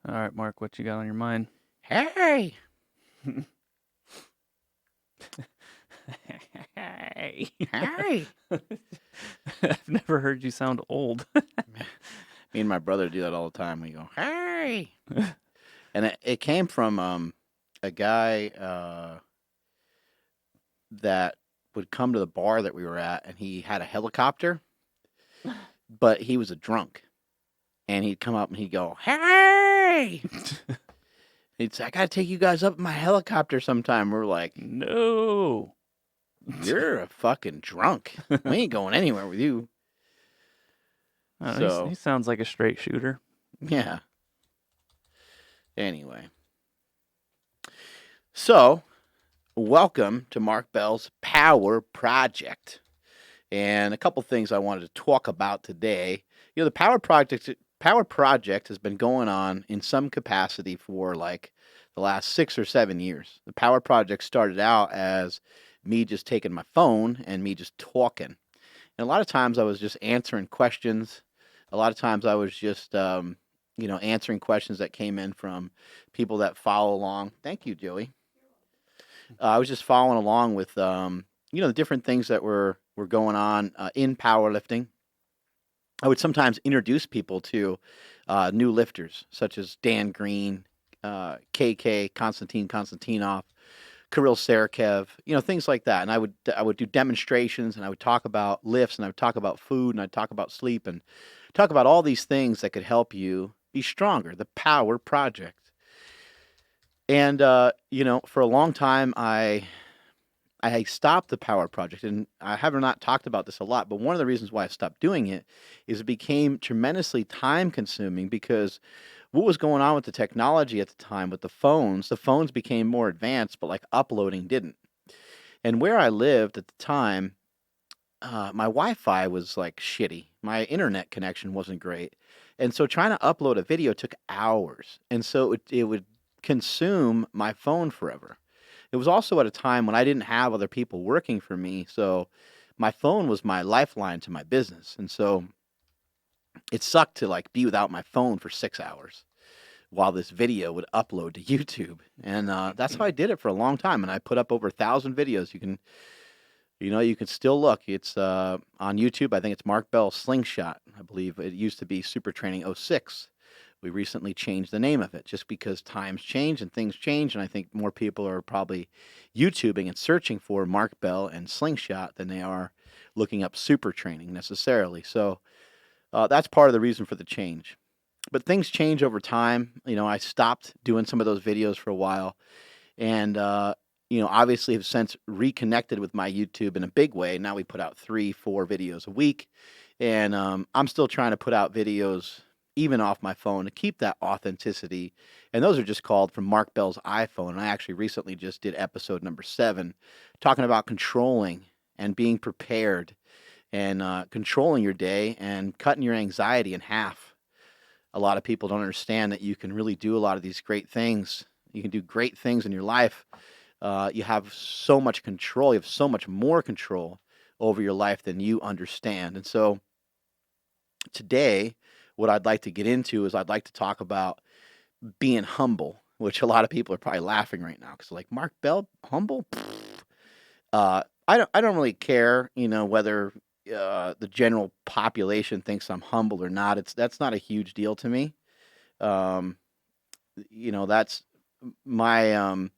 All right, Mark, what you got on your mind? Hey, Hey. hey. I've never heard you sound old. Me and my brother do that all the time. We go, hey. And it came from a guy that would come to the bar that we were at, and he had a helicopter, but he was a drunk. And he'd come up and he'd go, hey. He'd say, I got to take you guys up in my helicopter sometime. We're like, No. you're a fucking drunk. We ain't going anywhere with you. He So, sounds like a straight shooter. yeah. Anyway. So, welcome to Mark Bell's Power Project. And a couple things I wanted to talk about today. The Power Project has been going on in some capacity for like the last 6 or 7 years. The Power Project started out as me just taking my phone and me just talking. And a lot of times I was just answering questions. A lot of times I was just answering questions that came in from people that follow along. Thank you, Joey. I was just following along with the different things that were going on in powerlifting. I would sometimes introduce people to new lifters such as Dan Green, KK, Konstantin Konstantinov, Kirill Sarakev, things like that. And I would do demonstrations, and I would talk about lifts, and I would talk about food, and I'd talk about sleep, and talk about all these things that could help you be stronger. The Power Project. And for a long time, I stopped the Power Project, and I have not talked about this a lot, but one of the reasons why I stopped doing it is it became tremendously time consuming because what was going on with the technology at the time with the phones became more advanced, but like uploading didn't. And where I lived at the time, my Wi-Fi was like shitty. My internet connection wasn't great. And so trying to upload a video took hours. And so it would consume my phone forever. It was also at a time when I didn't have other people working for me, so my phone was my lifeline to my business. And so it sucked to like be without my phone for 6 hours while this video would upload to YouTube. And that's how I did it for a long time. And I put up over 1,000 videos. You can still look. It's on YouTube. I think it's Mark Bell Slingshot. I believe it used to be Super Training '06. We recently changed the name of it just because times change and things change. And I think more people are probably YouTubing and searching for Mark Bell and Slingshot than they are looking up Super Training necessarily. So that's part of the reason for the change. But things change over time. I stopped doing some of those videos for a while. And, obviously have since reconnected with my YouTube in a big way. Now we put out 3, 4 videos a week. And I'm still trying to put out videos even off my phone to keep that authenticity. And those are just called from Mark Bell's iPhone. And I actually recently just did episode number 7, talking about controlling and being prepared and controlling your day and cutting your anxiety in half. A lot of people don't understand that you can really do a lot of these great things. You can do great things in your life. You have so much control. You have so much more control over your life than you understand. And so today, what I'd like to get into is I'd like to talk about being humble, which a lot of people are probably laughing right now because like Mark Bell, humble. I don't really care, whether the general population thinks I'm humble or not. That's not a huge deal to me. Um, that's my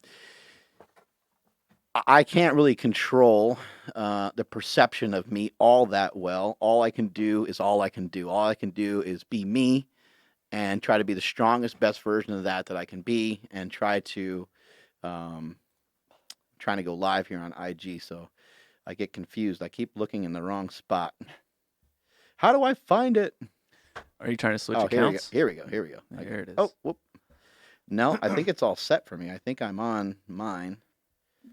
I can't really control the perception of me all that well. All I can do is all I can do. All I can do is be me and try to be the strongest, best version of that I can be, and um, trying to go live here on IG. So I get confused. I keep looking in the wrong spot. How do I find it? Are you trying to switch Oh, here we go. accounts? Here we go. Here we go. There it Oh, is. whoop. No, I think it's all set for me. I think I'm on mine.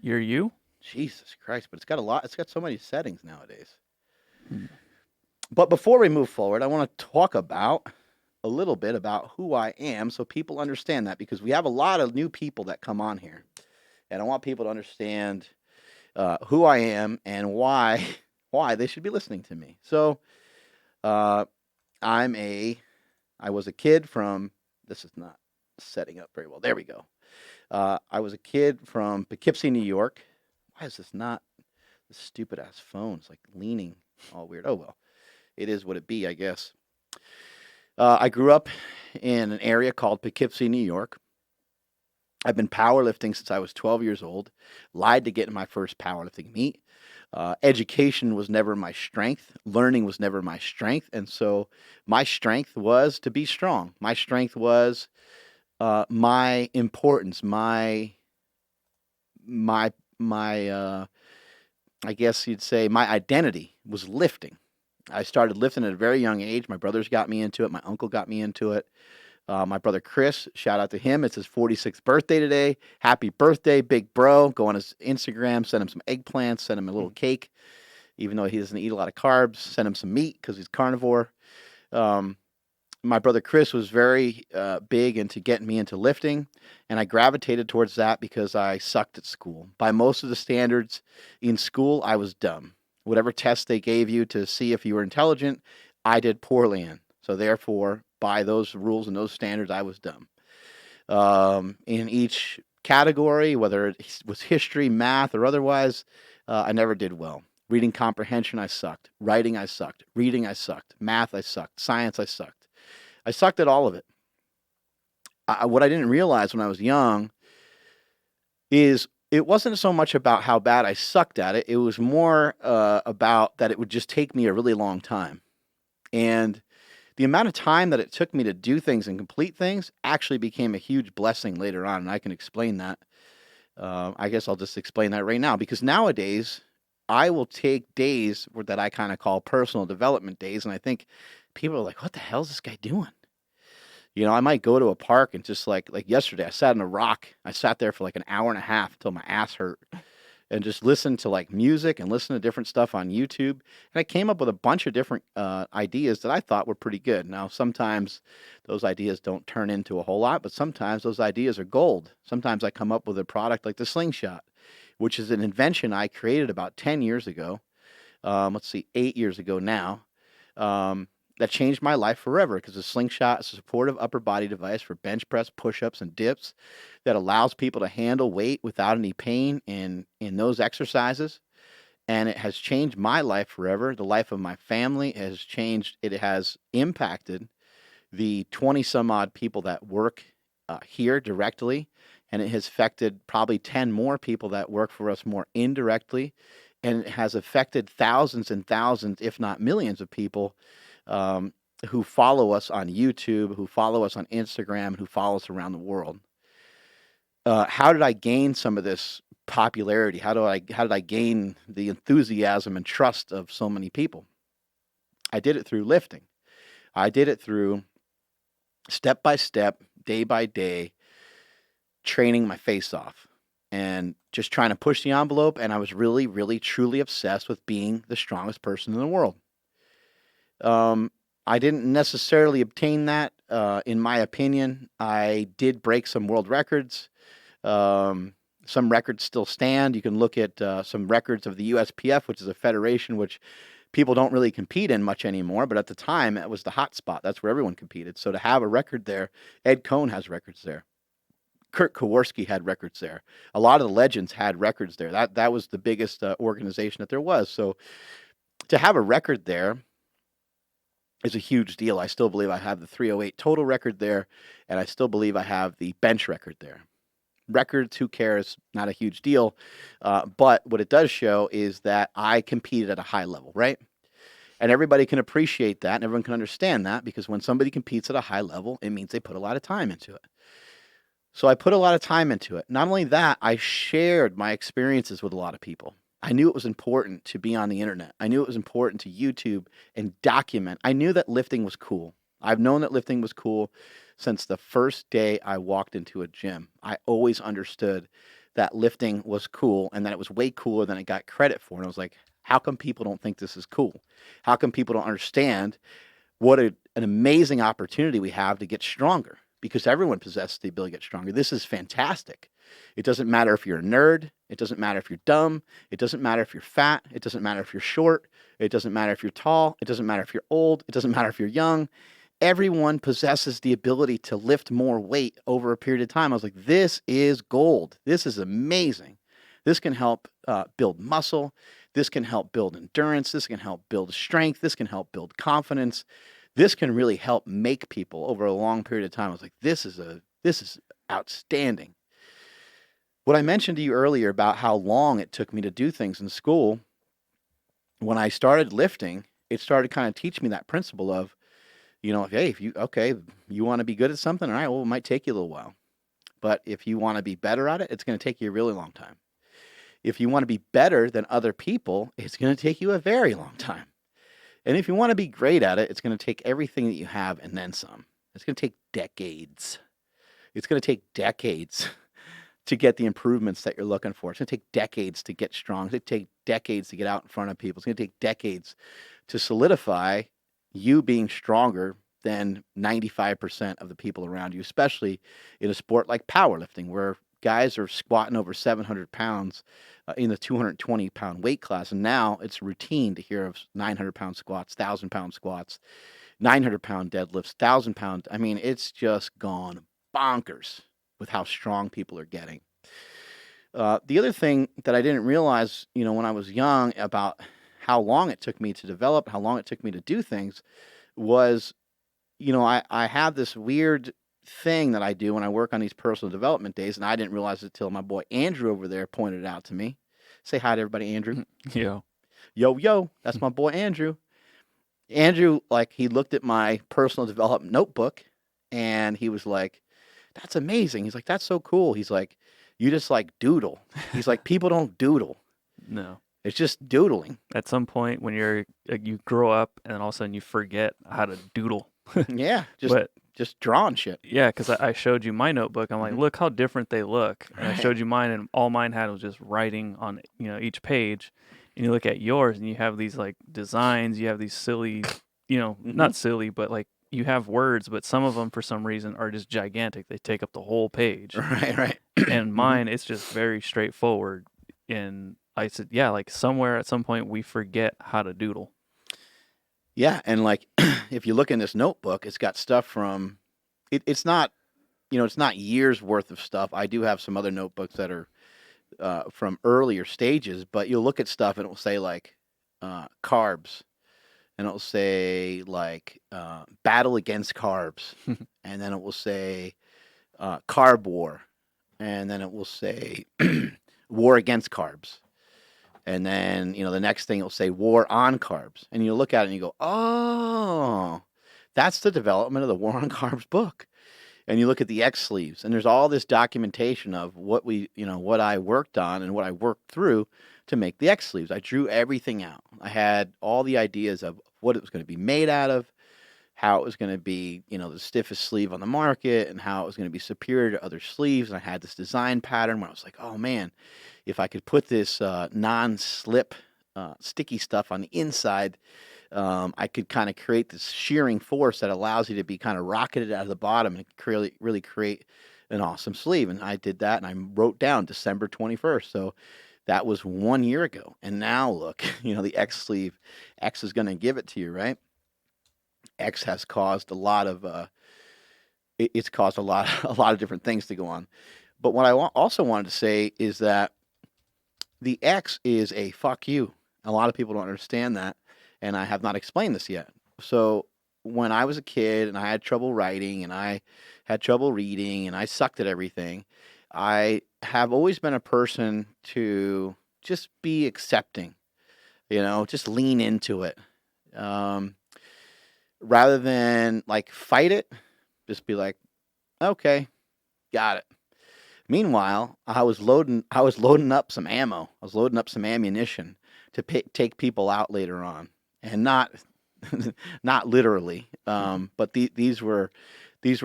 You're you? Jesus Christ, but it's got a lot. It's got so many settings nowadays. Hmm. But before we move forward, I want to talk about a little bit about who I am so people understand that because we have a lot of new people that come on here. And I want people to understand who I am and why why they should be listening to me. So uh, I was a kid from, this is not. setting up very well. There we go. I was a kid from Poughkeepsie, New York. Why is this not this stupid ass phone? It's like leaning all weird. Oh well, it is what it be, I guess. I grew up in an area called Poughkeepsie, New York. I've been powerlifting since I was 12 years old. Lied to get in my first powerlifting meet. Education was never my strength. Learning was never my strength, and so my strength was to be strong. My strength was my importance, my I guess you'd say my identity was lifting. I started lifting at a very young age. My brothers got me into it. My uncle got me into it. My brother Chris, shout out to him. It's his 46th birthday today. Happy birthday, big bro. Go on his Instagram, send him some eggplants, send him a little cake, even though he doesn't eat a lot of carbs. Send him some meat because he's carnivore. My brother Chris was very big into getting me into lifting, and I gravitated towards that because I sucked at school. By most of the standards in school, I was dumb. Whatever test they gave you to see if you were intelligent, I did poorly in. So therefore, by those rules and those standards, I was dumb. In each category, whether it was history, math, or otherwise, I never did well. Reading comprehension, I sucked. Writing, I sucked. Reading, I sucked. Math, I sucked. Science, I sucked. I sucked at all of it. What I didn't realize when I was young is it wasn't so much about how bad I sucked at it. It was more about that it would just take me a really long time. And the amount of time that it took me to do things and complete things actually became a huge blessing later on. And I can explain that. I guess I'll just explain that right now. Because nowadays, I will take days that I kind of call personal development days. And I think people are like, what the hell is this guy doing? You know, I might go to a park and just like yesterday, I sat on a rock. I sat there for like an hour and a half until my ass hurt and just listened to like music and listen to different stuff on YouTube. And I came up with a bunch of different ideas that I thought were pretty good. Now, sometimes those ideas don't turn into a whole lot, but sometimes those ideas are gold. Sometimes I come up with a product like the slingshot, which is an invention I created about 10 years ago. 8 years ago now. That changed my life forever because the slingshot is a supportive upper body device for bench press, push-ups, and dips that allows people to handle weight without any pain in those exercises. And it has changed my life forever. The life of my family has changed. It has impacted the 20 some odd people that work here directly. And it has affected probably 10 more people that work for us more indirectly. And it has affected thousands and thousands, if not millions of people who follow us on YouTube, who follow us on Instagram, who follow us around the world. How did I gain some of this popularity? How did I gain the enthusiasm and trust of so many people? I did it through lifting. I did it through step by step, day by day, training my face off and just trying to push the envelope. And I was really, really, truly obsessed with being the strongest person in the world. I didn't necessarily obtain that. In my opinion, I did break some world records. Some records still stand. You can look at some records of the USPF, which is a federation which people don't really compete in much anymore. But at the time, it was the hot spot. That's where everyone competed. So to have a record there, Ed Cohn has records there. Kurt Kowarski had records there. A lot of the legends had records there. That was the biggest organization that there was. So to have a record there is a huge deal. I still believe I have the 308 total record there, and I still believe I have the bench record there. Records, who cares? Not a huge deal. But what it does show is that I competed at a high level, right? And everybody can appreciate that, and everyone can understand that, because when somebody competes at a high level, it means they put a lot of time into it. So I put a lot of time into it. Not only that, I shared my experiences with a lot of people. I knew it was important to be on the internet. I knew it was important to YouTube and document. I knew that lifting was cool. I've known that lifting was cool since the first day I walked into a gym. I always understood that lifting was cool and that it was way cooler than it got credit for. And I was like, how come people don't think this is cool? How come people don't understand what an amazing opportunity we have to get stronger? Because everyone possesses the ability to get stronger. This is fantastic. It doesn't matter if you're a nerd. It doesn't matter if you're dumb. It doesn't matter if you're fat. It doesn't matter if you're short. It doesn't matter if you're tall. It doesn't matter if you're old. It doesn't matter if you're young. everyone possesses the ability to lift more weight over a period of time. I was like, this is gold. This is amazing. This can help build muscle. This can help build endurance. This can help build strength. This can help build confidence. This can really help make people over a long period of time. I was like, this is outstanding. What I mentioned to you earlier about how long it took me to do things in school, when I started lifting, it started kind of teach me that principle of, hey, if you want to be good at something, all right, well, it might take you a little while. But if you want to be better at it, it's going to take you a really long time. If you want to be better than other people, it's going to take you a very long time. And if you want to be great at it, it's going to take everything that you have and then some. It's going to take decades. It's going to take decades to get the improvements that you're looking for. It's going to take decades to get strong. It's going to take decades to get out in front of people. It's going to take decades to solidify you being stronger than 95% of the people around you, especially in a sport like powerlifting, where guys are squatting over 700 pounds in the 220-pound weight class. And now it's routine to hear of 900-pound squats, 1,000-pound squats, 900-pound deadlifts, 1,000-pound. I mean, it's just gone bonkers with how strong people are getting. The other thing that I didn't realize, when I was young about how long it took me to develop, how long it took me to do things was, I have this weird thing that I do when I work on these personal development days, and I didn't realize it till my boy Andrew over there pointed it out to me. Say hi to everybody, Andrew. Yo. Yo, that's my boy Andrew. Andrew, he looked at my personal development notebook, and he was like, that's amazing. He's like, that's so cool. He's like, you just doodle. He's like, people don't doodle. No. It's just doodling. At some point when you grow up and then all of a sudden you forget how to doodle. Yeah, But just drawing shit. yeah, because I showed you my notebook. I'm like, look how different they look. And I Right. showed you mine, and all mine had was just writing on each page. And you look at yours, and you have these designs. You have these silly, not silly, but you have words, but some of them for some reason are just gigantic. They take up the whole page. Right. And mine, it's just very straightforward. And I said, yeah, somewhere at some point we forget how to doodle. Yeah, and if you look in this notebook, it's got stuff from it's not it's not years worth of stuff. I do have some other notebooks that are from earlier stages, but you'll look at stuff and it will say carbs, and it will say battle against carbs, and then it will say carb war, and then it will say war against carbs. And then, the next thing it'll say war on carbs. And you look at it and you go, oh, that's the development of the War on Carbs book. And you look at the X sleeves, and there's all this documentation of what what I worked on and what I worked through to make the X sleeves. I drew everything out. I had all the ideas of what it was going to be made out of, how it was going to be, the stiffest sleeve on the market, and how it was going to be superior to other sleeves. And I had this design pattern where I was like, oh man, if I could put this non-slip sticky stuff on the inside, I could kind of create this shearing force that allows you to be kind of rocketed out of the bottom and really create an awesome sleeve. And I did that, and I wrote down December 21st. So that was 1 year ago. And now look, the X sleeve, X is going to give it to you, right? X has caused a lot of it's caused a lot of different things to go on. But what I also wanted to say is that the X is a fuck you. A lot of people don't understand that, and I have not explained this yet. So when I was a kid and I had trouble writing and I had trouble reading and I sucked at everything, I have always been a person to just be accepting, just lean into it. Rather than fight it, just be like, okay, got it. Meanwhile, I was loading up some ammo. I was loading up some ammunition to take people out later on, and not literally, but these were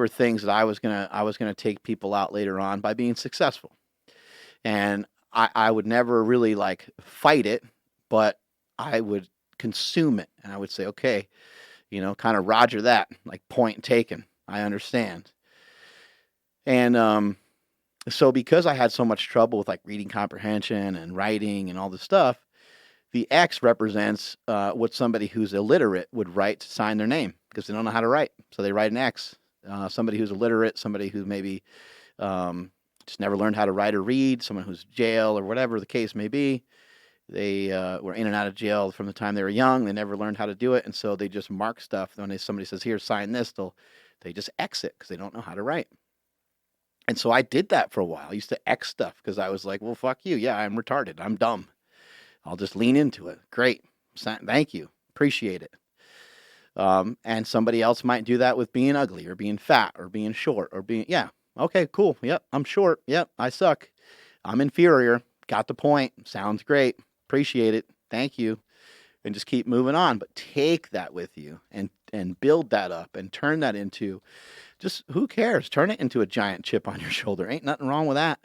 things that I was gonna take people out later on by being successful. And I would never really fight it, but I would consume it, and I would say, okay, kind of roger that, point taken. I understand. And so because I had so much trouble with reading comprehension and writing and all this stuff, The X represents what somebody who's illiterate would write to sign their name because they don't know how to write. So they write an X. Somebody who's illiterate, somebody who maybe just never learned how to write or read, someone who's jail or whatever the case may be. They were in and out of jail from the time they were young. They never learned how to do it. And so they just mark stuff. When somebody says, here, sign this, they just X it because they don't know how to write. And so I did that for a while. I used to X stuff because I was like, well, fuck you. Yeah, I'm retarded. I'm dumb. I'll just lean into it. Great. Thank you. Appreciate it. And somebody else might do that with being ugly or being fat or being short or being, yeah. Okay, cool. Yep. I'm short. Yep. I suck. I'm inferior. Got the point. Sounds great. Appreciate it. Thank you. And just keep moving on. But take that with you and build that up and turn that into just, who cares? Turn it into a giant chip on your shoulder. Ain't nothing wrong with that.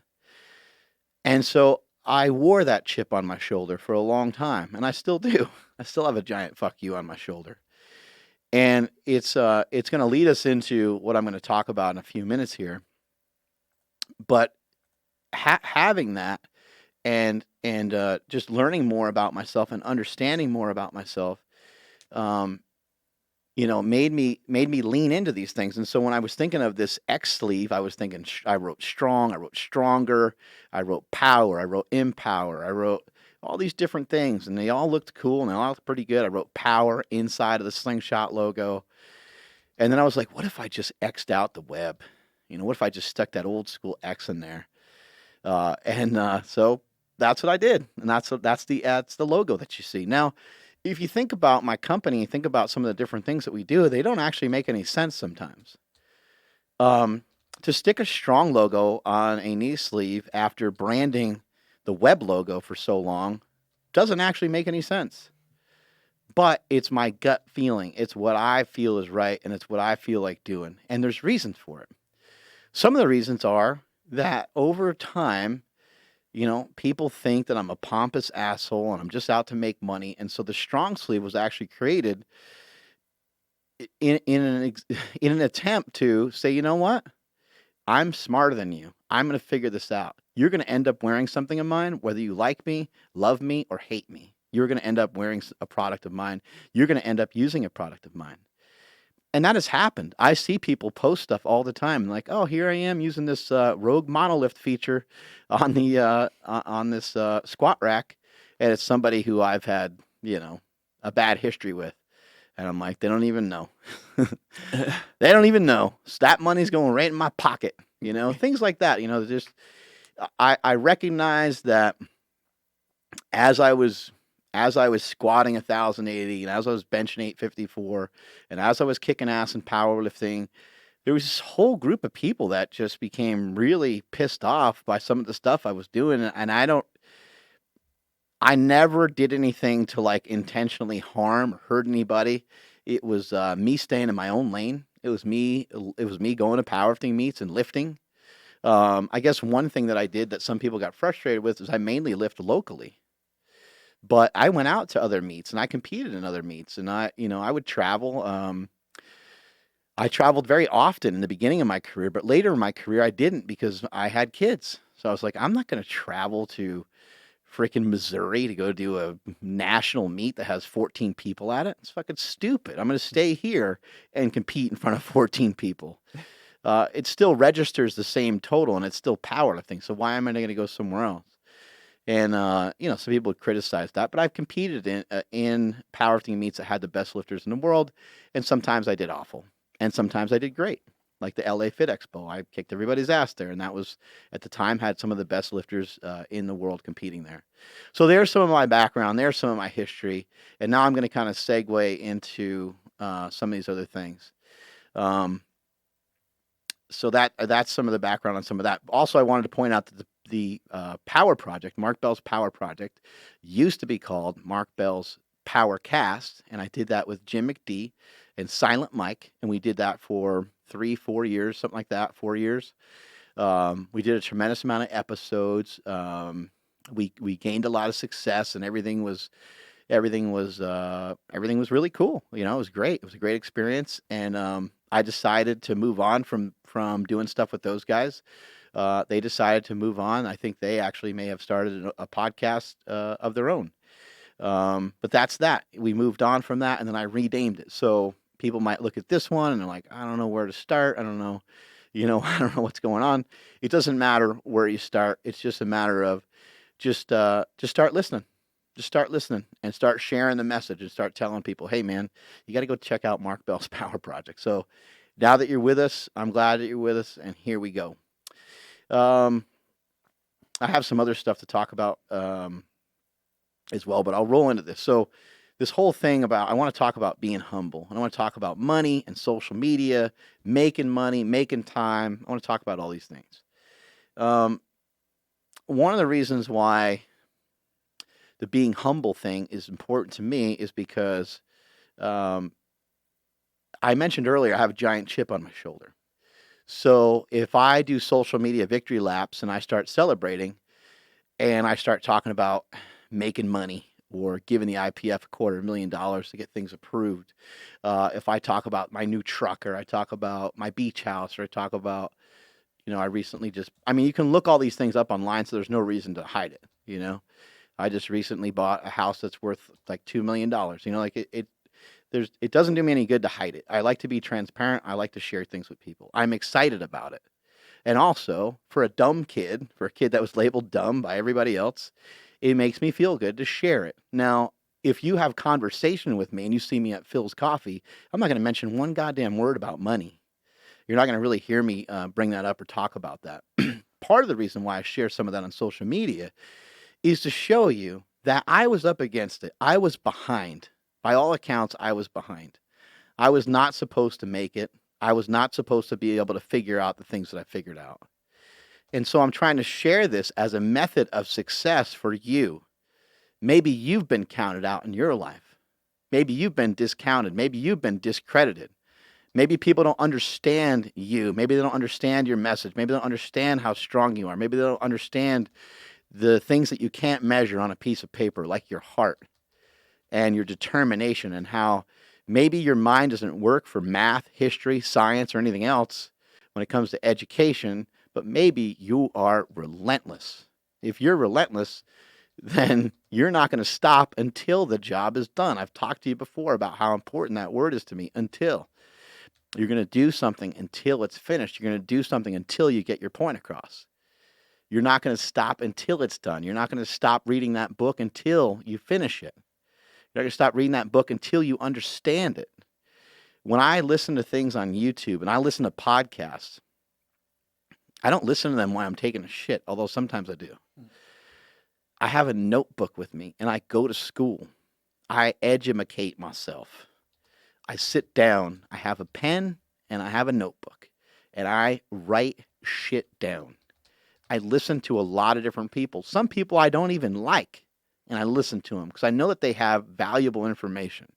And so I wore that chip on my shoulder for a long time, and I still do. I still have a giant fuck you on my shoulder. And it's going to lead us into what I'm going to talk about in a few minutes here. But having that and just learning more about myself and understanding more about myself, made me lean into these things. And so when I was thinking of this X sleeve, I was thinking I wrote strong, I wrote stronger, I wrote power, I wrote empower, I wrote all these different things, and they all looked cool and they all looked pretty good. I wrote power inside of the slingshot logo. And then I was like, what if I just X'd out the web? What if I just stuck that old school X in there? So that's what I did. And that's the logo that you see. Now, if you think about my company, think about some of the different things that we do, they don't actually make any sense sometimes. To stick a strong logo on a knee sleeve after branding the web logo for so long doesn't actually make any sense. But it's my gut feeling. It's what I feel is right, and it's what I feel like doing. And there's reasons for it. Some of the reasons are that over time, people think that I'm a pompous asshole and I'm just out to make money. And so the strong sleeve was actually created in an attempt to say, you know what? I'm smarter than you. I'm going to figure this out. You're going to end up wearing something of mine, whether you like me, love me, or hate me. You're going to end up wearing a product of mine. You're going to end up using a product of mine. And that has happened. I see people post stuff all the time, like, "Oh, here I am using this Rogue monolift feature on the on this squat rack," and it's somebody who I've had, a bad history with, and I'm like, they don't even know. They don't even know. That money's going right in my pocket, things like that. Just I recognize that as I was squatting 1,080, and as I was benching 854, and as I was kicking ass in powerlifting, there was this whole group of people that just became really pissed off by some of the stuff I was doing. And I never did anything to intentionally harm or hurt anybody. It was me staying in my own lane. It was me going to powerlifting meets and lifting. I guess one thing that I did that some people got frustrated with is I mainly lift locally. But I went out to other meets and I competed in other meets, and I would travel. I traveled very often in the beginning of my career, but later in my career I didn't because I had kids. So I was like, I'm not going to travel to freaking Missouri to go do a national meet that has 14 people at it. It's fucking stupid. I'm going to stay here and compete in front of 14 people. It still registers the same total and it's still powerlifting. So why am I going to go somewhere else? And, some people would criticize that, but I've competed in powerlifting meets that had the best lifters in the world. And sometimes I did awful and sometimes I did great. Like the LA Fit Expo, I kicked everybody's ass there. And that was at the time had some of the best lifters in the world competing there. So there's some of my background. There's some of my history. And now I'm going to kind of segue into some of these other things. So that's some of the background on some of that. Also, I wanted to point out that the Power Project, Mark Bell's Power Project, used to be called Mark Bell's Power Cast, and I did that with Jim McD and Silent Mike, and we did that for 3-4 years, something like that, 4 years. We did a tremendous amount of episodes. We gained a lot of success, and everything was really cool. It was great. It was a great experience, and I decided to move on from doing stuff with those guys. They decided to move on. I think they actually may have started a podcast of their own. But that's that. We moved on from that, and then I renamed it. So people might look at this one and they're like, I don't know where to start. I don't know, I don't know what's going on. It doesn't matter where you start. It's just a matter of just start listening. Just start listening and start sharing the message and start telling people, hey man, you got to go check out Mark Bell's Power Project. So now that you're with us, I'm glad that you're with us, and here we go. Um, I have some other stuff to talk about as well, but I'll roll into this. So this whole thing about, I want to talk about being humble, and I want to talk about money and social media, making money, making time. I want to talk about all these things. Um, One of the reasons why the being humble thing is important to me is because um, I mentioned earlier I have a giant chip on my shoulder. So if I do social media victory laps and I start celebrating and I start talking about making money or giving the IPF $250,000 to get things approved, if I talk about my new truck, or I talk about my beach house, or I talk about, I recently you can look all these things up online, so there's no reason to hide it. I just recently bought a house that's worth like $2 million. Like it doesn't do me any good to hide it. I like to be transparent. I like to share things with people. I'm excited about it. And also, for a dumb kid, for a kid that was labeled dumb by everybody else, it makes me feel good to share it. Now, if you have conversation with me and you see me at Phil's Coffee, I'm not going to mention one goddamn word about money. You're not going to really hear me bring that up or talk about that. Part of the reason why I share some of that on social media is to show you that I was up against it. I was behind. By all accounts, I was behind. I was not supposed to make it. I was not supposed to be able to figure out the things that I figured out. And so I'm trying to share this as a method of success for you. Maybe you've been counted out in your life. Maybe you've been discounted. Maybe you've been discredited. Maybe people don't understand you. Maybe they don't understand your message. Maybe they don't understand how strong you are. Maybe they don't understand the things that you can't measure on a piece of paper, like your heart and your determination, and how maybe your mind doesn't work for math, history, science, or anything else when it comes to education, but maybe you are relentless. If you're relentless, then you're not going to stop until the job is done. I've talked to you before about how important that word is to me, until. You're going to do something until it's finished. You're going to do something until you get your point across. You're not going to stop until it's done. You're not going to stop reading that book until you finish it. You're not going to stop reading that book until you understand it. When I listen to things on YouTube and I listen to podcasts, I don't listen to them while I'm taking a shit, although sometimes I do. I have a notebook with me and I go to school. I educate myself. I sit down, I have a pen and I have a notebook, and I write shit down. I listen to a lot of different people. Some people I don't even like, and I listen to them because I know that they have valuable information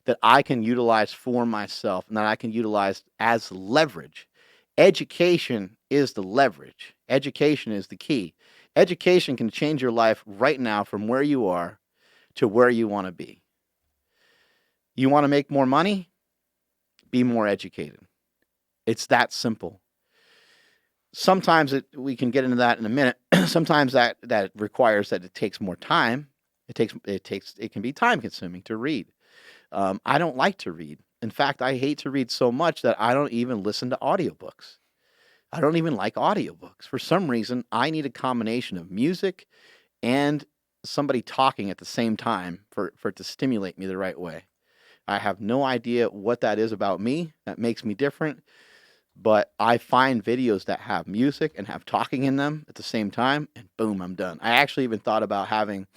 that I can utilize for myself and that I can utilize as leverage. Education is the leverage. Education is the key. Education can change your life right now from where you are to where you want to be. You want to make more money? Be more educated. It's that simple. Sometimes we can get into that in a minute. Sometimes that requires that it takes more time. It can be time consuming to read. I don't like to read. In fact, I hate to read so much that I don't even listen to audiobooks. I don't even like audiobooks. For some reason, I need a combination of music and somebody talking at the same time for it to stimulate me the right way. I have no idea what that is about me that makes me different, but I find videos that have music and have talking in them at the same time, and boom, I'm done. I actually even thought about having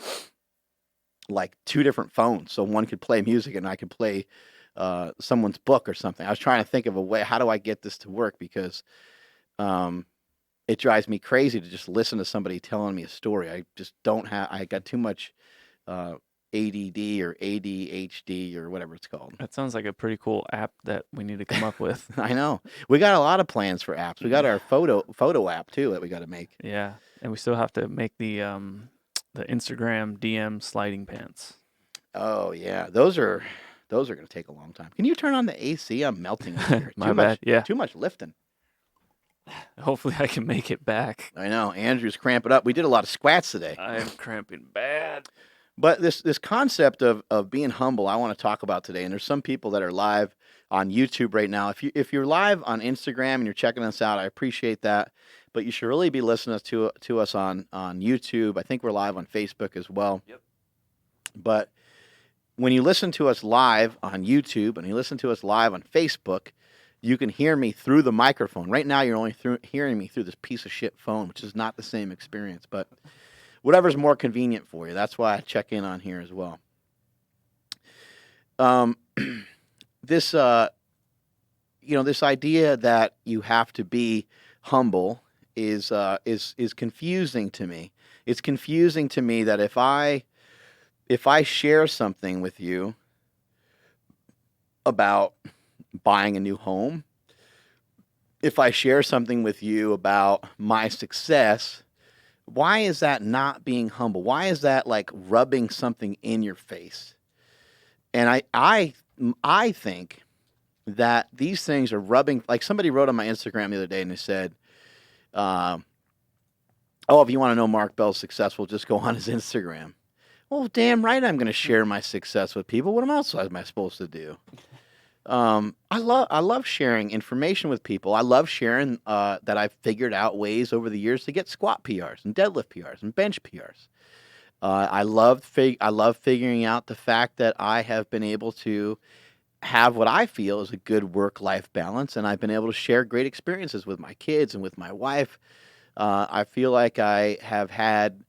like 2 different phones, so one could play music and I could play someone's book or something. I was trying to think of a way, how do I get this to work, because it drives me crazy to just listen to somebody telling me a story. I just don't have, I got too much ADD or ADHD or whatever it's called. That sounds like a pretty cool app that we need to come up with. I know. We got a lot of plans for apps. We got our photo app too that we got to make. Yeah, and we still have to make the Instagram DM sliding pants. Oh yeah, those are going to take a long time. Can you turn on the AC? I'm melting over here. My bad. Yeah. Too much lifting. Hopefully I can make it back. I know. Andrew's cramping up. We did a lot of squats today. I am cramping bad. But this concept of being humble, I want to talk about today. And there's some people that are live on YouTube right now. If you're live on Instagram and you're checking us out, I appreciate that. But you should really be listening to us on YouTube. I think we're live on Facebook as well. Yep. But when you listen to us live on YouTube and you listen to us live on Facebook, you can hear me through the microphone. Right now, you're only hearing me through this piece of shit phone, which is not the same experience. But whatever's more convenient for you. That's why I check in on here as well. This this idea that you have to be humble is confusing to me. It's confusing to me that if I share something with you about buying a new home, if I share something with you about my success, why is that not being humble? Why is that like rubbing something in your face? And I think that these things are rubbing, like somebody wrote on my Instagram the other day and they said, oh, if you want to know Mark Bell's successful, just go on his Instagram. Well, damn right I'm going to share my success with people. What else am I supposed to do? I love sharing information with people. I love sharing that I've figured out ways over the years to get squat PRs and deadlift PRs and bench PRs. I love figuring out the fact that I have been able to have what I feel is a good work-life balance, and I've been able to share great experiences with my kids and with my wife. I feel like I have had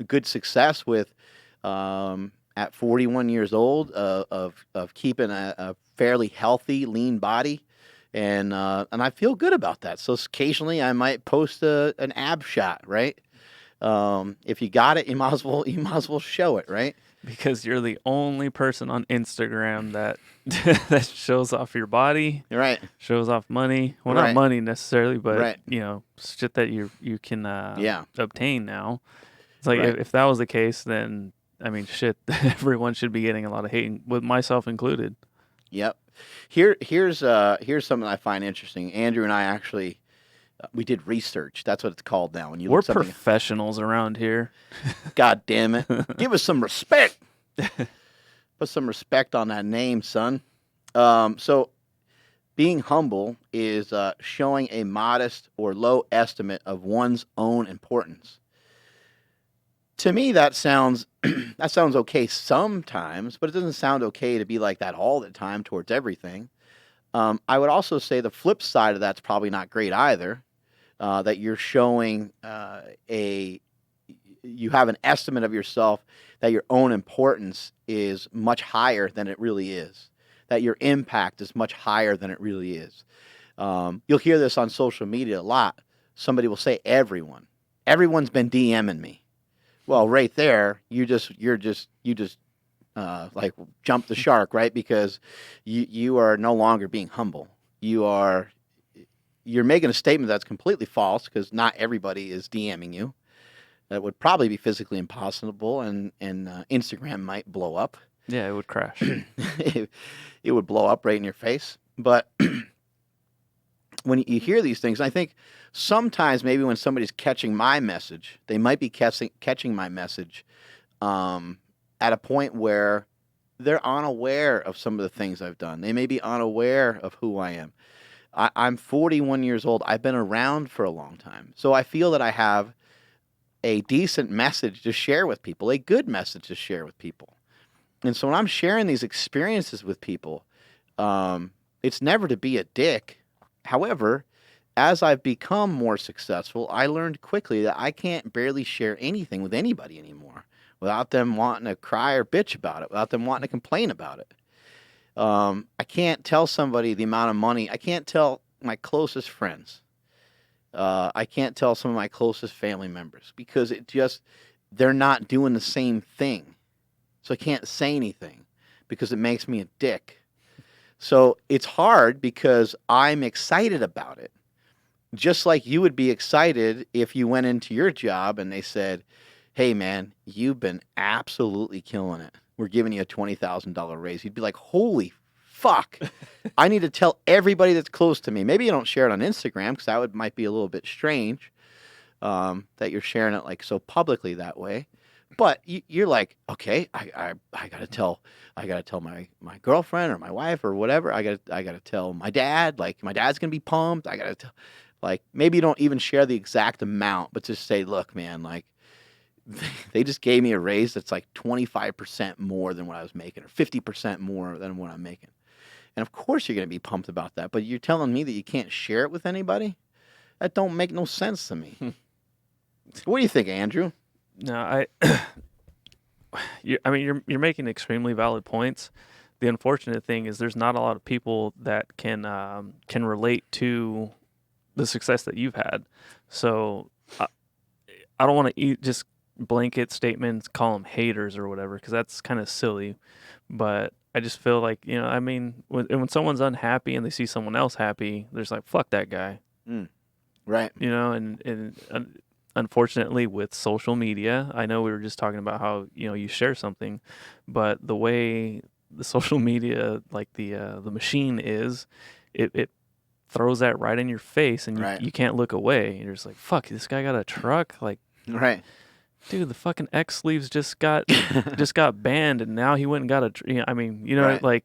good success with at 41 years old of keeping a fairly healthy, lean body, and I feel good about that. So occasionally I might post an ab shot, right? If you got it, you might as well show it, right? Because you're the only person on Instagram that that shows off your body, Right. shows off money. Well, Right. not money necessarily, but Right. shit that you can Yeah. obtain now. It's like Right. if that was the case, then I mean, shit, everyone should be getting a lot of hate, with myself included. Yep. Here's something I find interesting. Andrew and I actually we did research. That's what it's called now. When you We're look something, professionals around here. God damn it, give us some respect. Put some respect on that name, son. So being humble is showing a modest or low estimate of one's own importance. To me, that sounds okay sometimes, but it doesn't sound okay to be like that all the time towards everything. I would also say the flip side of that's probably not great either. That you're showing you have an estimate of yourself that your own importance is much higher than it really is. That your impact is much higher than it really is. You'll hear this on social media a lot. Somebody will say, everyone's been DMing me. Well, right there, you just like jump the shark, right? Because you are no longer being humble. You're making a statement that's completely false because not everybody is DMing you. That would probably be physically impossible, and Instagram might blow up. Yeah, it would crash. It would blow up right in your face. But when you hear these things, I think sometimes maybe when somebody's catching my message, they might be catching my message at a point where they're unaware of some of the things I've done. They may be unaware of who I am. I'm 41 years old. I've been around for a long time. So I feel that I have a decent message to share with people, a good message to share with people. And so when I'm sharing these experiences with people, it's never to be a dick. However, as I've become more successful, I learned quickly that I can't barely share anything with anybody anymore without them wanting to cry or bitch about it, without them wanting to complain about it. I can't tell somebody the amount of money. I can't tell my closest friends. I can't tell some of my closest family members because they're not doing the same thing. So I can't say anything because it makes me a dick. So it's hard because I'm excited about it. Just like you would be excited if you went into your job and they said, hey, man, you've been absolutely killing it. We're giving you a $20,000 raise. You'd be like, holy fuck. I need to tell everybody that's close to me. Maybe you don't share it on Instagram because might be a little bit strange that you're sharing it like so publicly that way. But you're like, okay, I gotta tell my girlfriend or my wife or whatever. I gotta tell my dad. Like my dad's gonna be pumped. I gotta tell, like maybe you don't even share the exact amount, but just say, look, man, like they just gave me a raise that's like 25% more than what I was making, or 50% more than what I'm making. And of course you're gonna be pumped about that. But you're telling me that you can't share it with anybody? That don't make no sense to me. What do you think, Andrew? No, I mean, you're making extremely valid points. The unfortunate thing is there's not a lot of people that can relate to the success that you've had. So I, I don't want to just blanket statements, call them haters or whatever, because that's kind of silly. But I just feel like, I mean, when someone's unhappy and they see someone else happy, there's like, fuck that guy. Mm, right. And unfortunately with social media, I know we were just talking about how, you share something, but the way the social media, like the machine is, it throws that right in your face, and Right. you can't look away. You're just like, fuck, this guy got a truck. Like, Right. dude, the fucking X sleeves just got banned, and now he went and got I mean, Right. like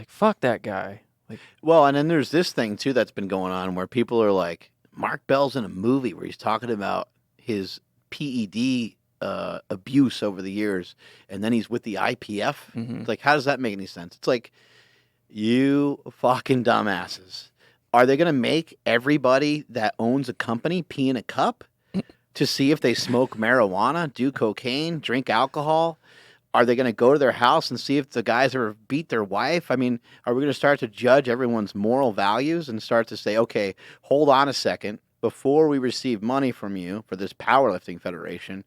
fuck that guy. Like, Well, and then there's this thing too that's been going on where people are like, Mark Bell's in a movie where he's talking about his PED abuse over the years, and then he's with the IPF. mhm. It's like, how does that make any sense? It's like, you fucking dumbasses. Are they going to make everybody that owns a company pee in a cup to see if they smoke marijuana, do cocaine, drink alcohol? Are they going to go to their house and see if the guys ever beat their wife? I mean, are we going to start to judge everyone's moral values and start to say, okay, hold on a second. Before we receive money from you for this powerlifting federation,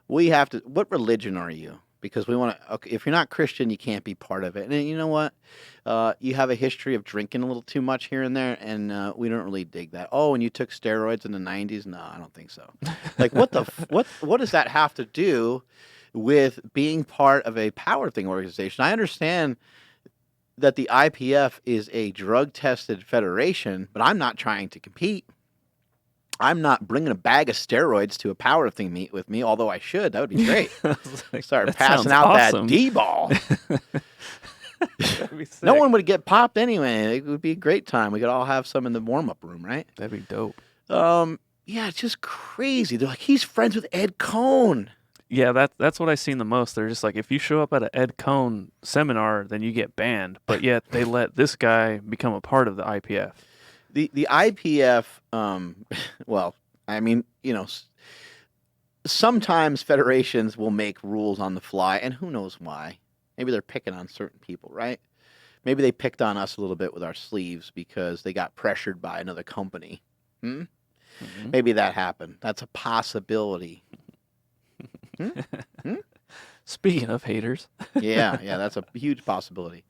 we have to. What religion are you? Because we want to. Okay, if you're not Christian, you can't be part of it. And you know what? You have a history of drinking a little too much here and there, and we don't really dig that. Oh, and you took steroids in the '90s? No, I don't think so. Like, what the what does that have to do with being part of a powerlifting organization? I understand that the IPF is a drug tested federation, but I'm not trying to compete. I'm not bringing a bag of steroids to a powerlifting meet with me, although I should. That would be great. Like, Start that passing sounds out awesome. that D-ball. That'd be sick. No one would get popped anyway. It would be a great time. We could all have some in the warm-up room, right? That'd be dope. Yeah, it's just crazy. They're like, he's friends with Ed Cohn. Yeah, that's what I seen the most. They're just like, if you show up at an Ed Cohn seminar, then you get banned. But yet they let this guy become a part of the IPF. The IPF, well, I mean, sometimes federations will make rules on the fly, and who knows why. Maybe they're picking on certain people, right? Maybe they picked on us a little bit with our sleeves because they got pressured by another company. Mhm. Maybe that happened. That's a possibility. Speaking of haters, Yeah, that's a huge possibility.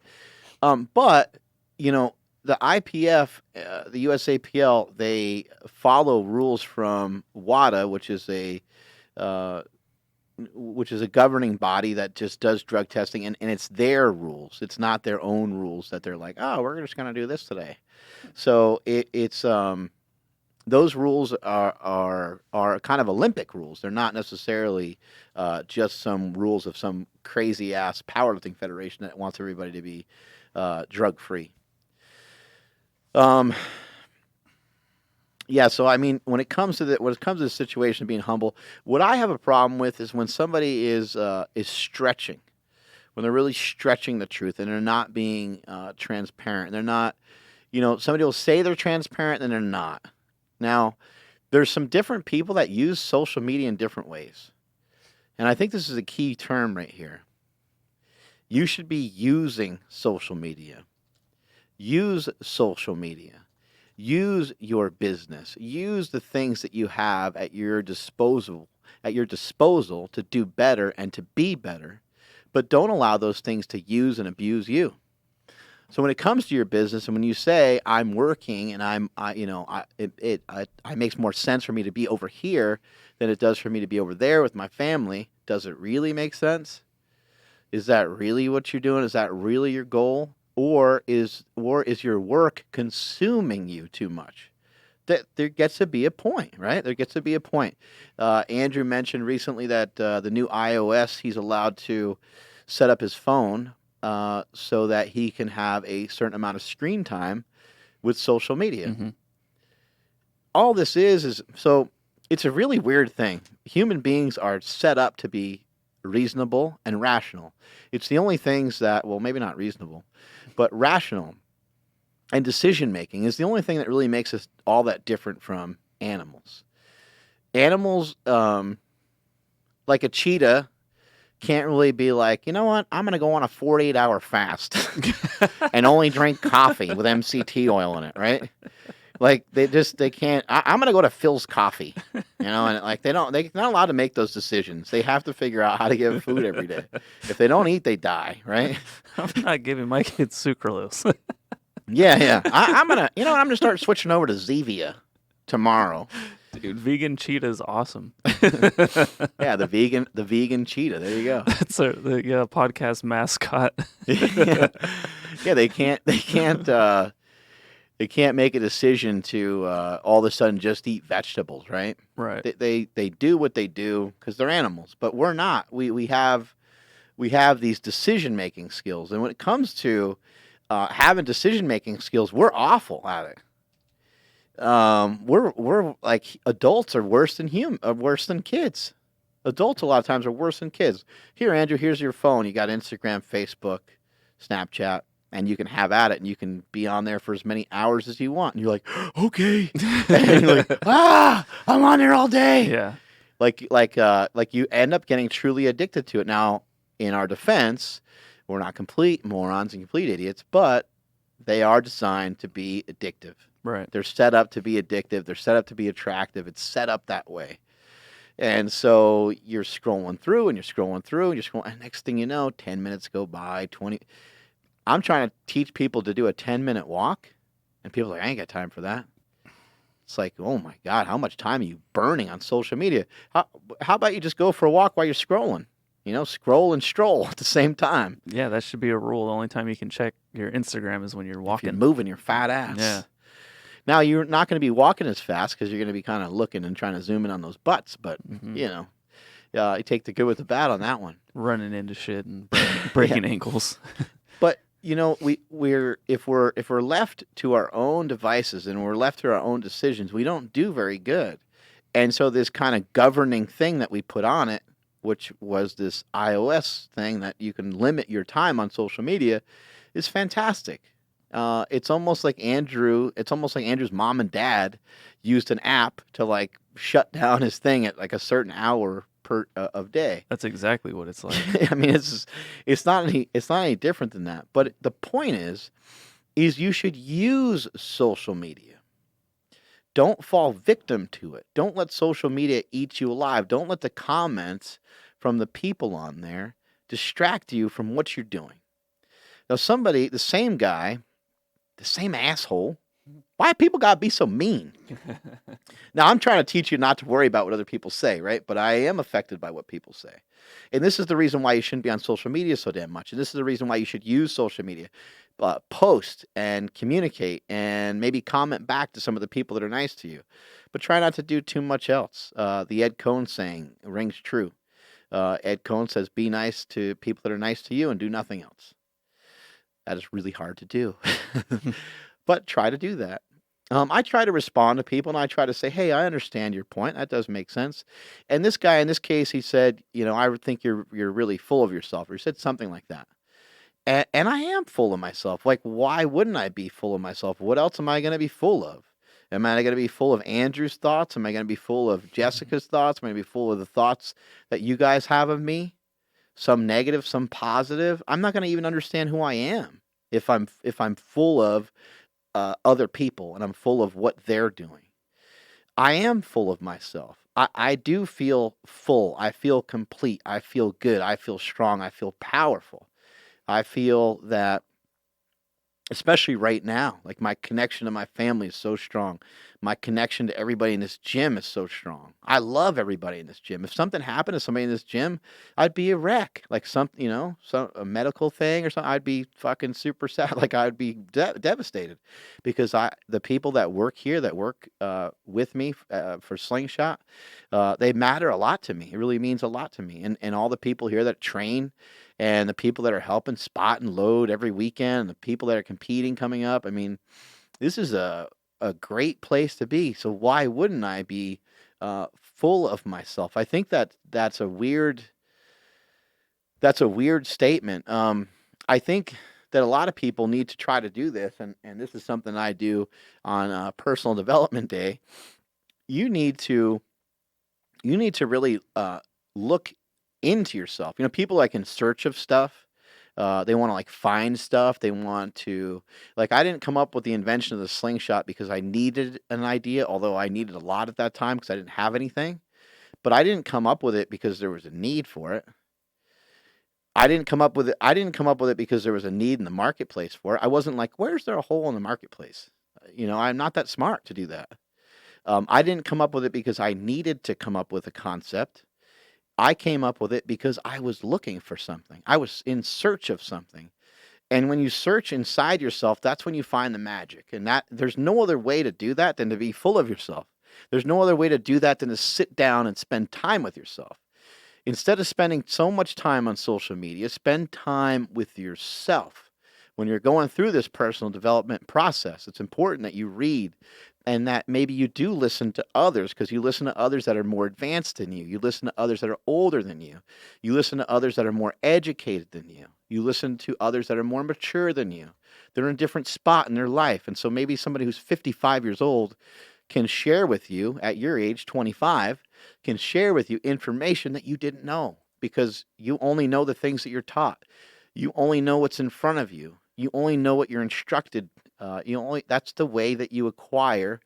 But the IPF, the USAPL, they follow rules from WADA, which is a governing body that just does drug testing, and it's their rules. It's not their own rules that they're like, oh, we're just going to do this today. So it's those rules are kind of Olympic rules. They're not necessarily just some rules of some crazy ass powerlifting federation that wants everybody to be drug free. Yeah, so I mean, when it comes to the situation of being humble, what I have a problem with is when somebody is stretching, when they're really stretching the truth and they're not being transparent. They're not, somebody will say they're transparent and they're not. Now, there's some different people that use social media in different ways, and I think this is a key term right here. You should be using social media. Use social media. Use your business. Use the things that you have at your disposal to do better and to be better, but don't allow those things to use and abuse you. So when it comes to your business, and when you say I'm working and it makes more sense for me to be over here than it does for me to be over there with my family, does it really make sense? Is that really what you're doing? Is that really your goal? Or is your work consuming you too much there gets to be a point, right? There gets to be a point. Andrew mentioned recently that the new iOS, he's allowed to set up his phone so that he can have a certain amount of screen time with social media. Mm-hmm. All this is so it's a really weird thing. Human beings are set up to be reasonable and rational. It's the only things that, well, maybe not reasonable, but rational and decision making is the only thing that really makes us all that different from animals. Animals, like a cheetah, can't really be like, you know what, I'm going to go on a 48-hour fast and only drink coffee with MCT oil in it, right? Like they can't. I'm gonna go to Phil's Coffee, and like they're not allowed to make those decisions. They have to figure out how to get food every day. If they don't eat, they die, right? I'm not giving my kids sucralose. Yeah. I'm gonna start switching over to Zevia tomorrow. Dude, vegan cheetah is awesome. Yeah, the vegan cheetah. There you go. That's the podcast mascot. Yeah, they can't make a decision to all of a sudden just eat vegetables, right? Right. They do what they do because they're animals, but we're not. We have these decision making skills, and when it comes to having decision making skills, we're awful at it. We're like adults are worse than kids. Adults a lot of times are worse than kids. Here, Andrew, here's your phone. You got Instagram, Facebook, Snapchat. And you can have at it, and you can be on there for as many hours as you want. And you're like, okay. And you're like, I'm on there all day. Yeah. Like you end up getting truly addicted to it. Now, in our defense, we're not complete morons and complete idiots, but they are designed to be addictive. Right. They're set up to be addictive. They're set up to be attractive. It's set up that way. And so you're scrolling through, and you're scrolling through, and you're scrolling. And next thing you know, 10 minutes go by, 20. I'm trying to teach people to do a 10-minute walk, and people are like, I ain't got time for that. It's like, oh my God, how much time are you burning on social media? How about you just go for a walk while you're scrolling? Scroll and stroll at the same time. Yeah, that should be a rule. The only time you can check your Instagram is when you're walking. If you're moving your fat ass. Yeah. Now, you're not going to be walking as fast because you're going to be kind of looking and trying to zoom in on those butts, but, you take the good with the bad on that one. Running into shit and breaking ankles. But if we're left to our own devices and we're left to our own decisions, we don't do very good. And so this kind of governing thing that we put on it, which was this iOS thing that you can limit your time on social media, is fantastic. It's almost like Andrew's mom and dad used an app to like shut down his thing at like a certain hour of day. That's exactly what it's like. I mean, it's not any different than that. But the point is you should use social media. Don't fall victim to it. Don't let social media eat you alive. Don't let the comments from the people on there distract you from what you're doing. Now, the same guy, the same asshole. Why people gotta be so mean? Now, I'm trying to teach you not to worry about what other people say, right? But I am affected by what people say. And this is the reason why you shouldn't be on social media so damn much. And this is the reason why you should use social media. Post and communicate and maybe comment back to some of the people that are nice to you. But try not to do too much else. The Ed Cohn saying rings true. Ed Cohn says, be nice to people that are nice to you and do nothing else. That is really hard to do. But try to do that. I try to respond to people, and I try to say, hey, I understand your point. That does make sense. And this guy, in this case, he said, I would think you're really full of yourself, or he said something like that. And I am full of myself. Like, why wouldn't I be full of myself? What else am I going to be full of? Am I going to be full of Andrew's thoughts? Am I going to be full of Jessica's thoughts? Am I going to be full of the thoughts that you guys have of me? Some negative, some positive. I'm not going to even understand who I am if I'm full of other people and I'm full of what they're doing. I am full of myself. I do feel full. I feel complete. I feel good. I feel strong. I feel powerful. I feel that, especially right now, like my connection to my family is so strong. My connection to everybody in this gym is so strong. I love everybody in this gym. If something happened to somebody in this gym, I'd be a wreck. Like a medical thing or something, I'd be fucking super sad. Like I'd be devastated because the people that work here, that work with me for Slingshot, they matter a lot to me. It really means a lot to me. And all the people here that train and the people that are helping spot and load every weekend, and the people that are competing coming up. I mean, this is a great place to be. So why wouldn't I be full of myself? I think that's a weird statement. I think that a lot of people need to try to do this, and this is something I do on Personal Development Day. You need to really look into yourself. People like in search of stuff. They want to like find stuff. They want to I didn't come up with the invention of the slingshot because I needed an idea, although I needed a lot at that time because I didn't have anything. But I didn't come up with it because there was a need for it. I didn't come up with it because there was a need in the marketplace for it. I wasn't like, where's there a hole in the marketplace? I'm not that smart to do that. I didn't come up with it because I needed to come up with a concept. I came up with it because I was looking for something. I was in search of something. And when you search inside yourself, that's when you find the magic. And there's no other way to do that than to be full of yourself. There's no other way to do that than to sit down and spend time with yourself. Instead of spending so much time on social media, spend time with yourself. When you're going through this personal development process, it's important that you read and that maybe you do listen to others, because you listen to others that are more advanced than you. You listen to others that are older than you. You listen to others that are more educated than you. You listen to others that are more mature than you. They're in a different spot in their life. And so maybe somebody who's 55 years old can share with you at your age, 25, can share with you information that you didn't know, because you only know the things that you're taught. You only know what's in front of you. You only know what you're instructed. That's the way that you acquire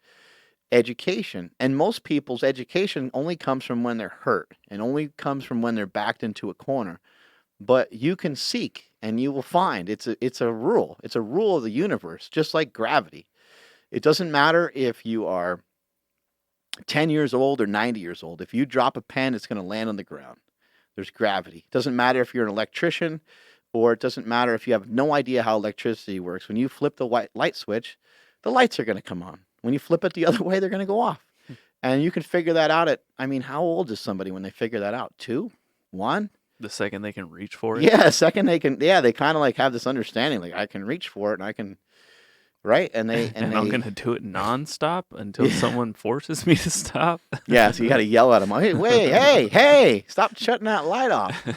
education. And most people's education only comes from when they're hurt and only comes from when they're backed into a corner. But you can seek and you will find. It's a rule. It's a rule of the universe, just like gravity. It doesn't matter if you are 10 years old or 90 years old. If you drop a pen, it's going to land on the ground. There's gravity. It doesn't matter if you're an electrician, or it doesn't matter if you have no idea how electricity works. When you flip the white light switch, the lights are going to come on. When you flip it the other way, they're going to go off. And you can figure that out how old is somebody when they figure that out? 2? 1? The second they can reach for it? Yeah, the second they can, they kind of like have this understanding, like I can reach for it and I can, right? And I'm going to do it nonstop until someone forces me to stop. Yeah, so you got to yell at them, hey, wait, hey, stop shutting that light off.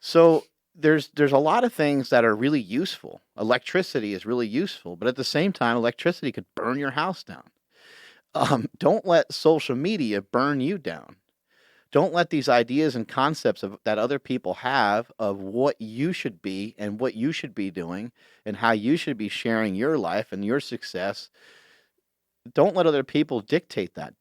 So there's a lot of things that are really useful. Electricity is really useful, but at the same time, electricity could burn your house down. Don't let social media burn you down. Don't let these ideas and concepts that other people have of what you should be and what you should be doing and how you should be sharing your life and your success. Don't let other people dictate that.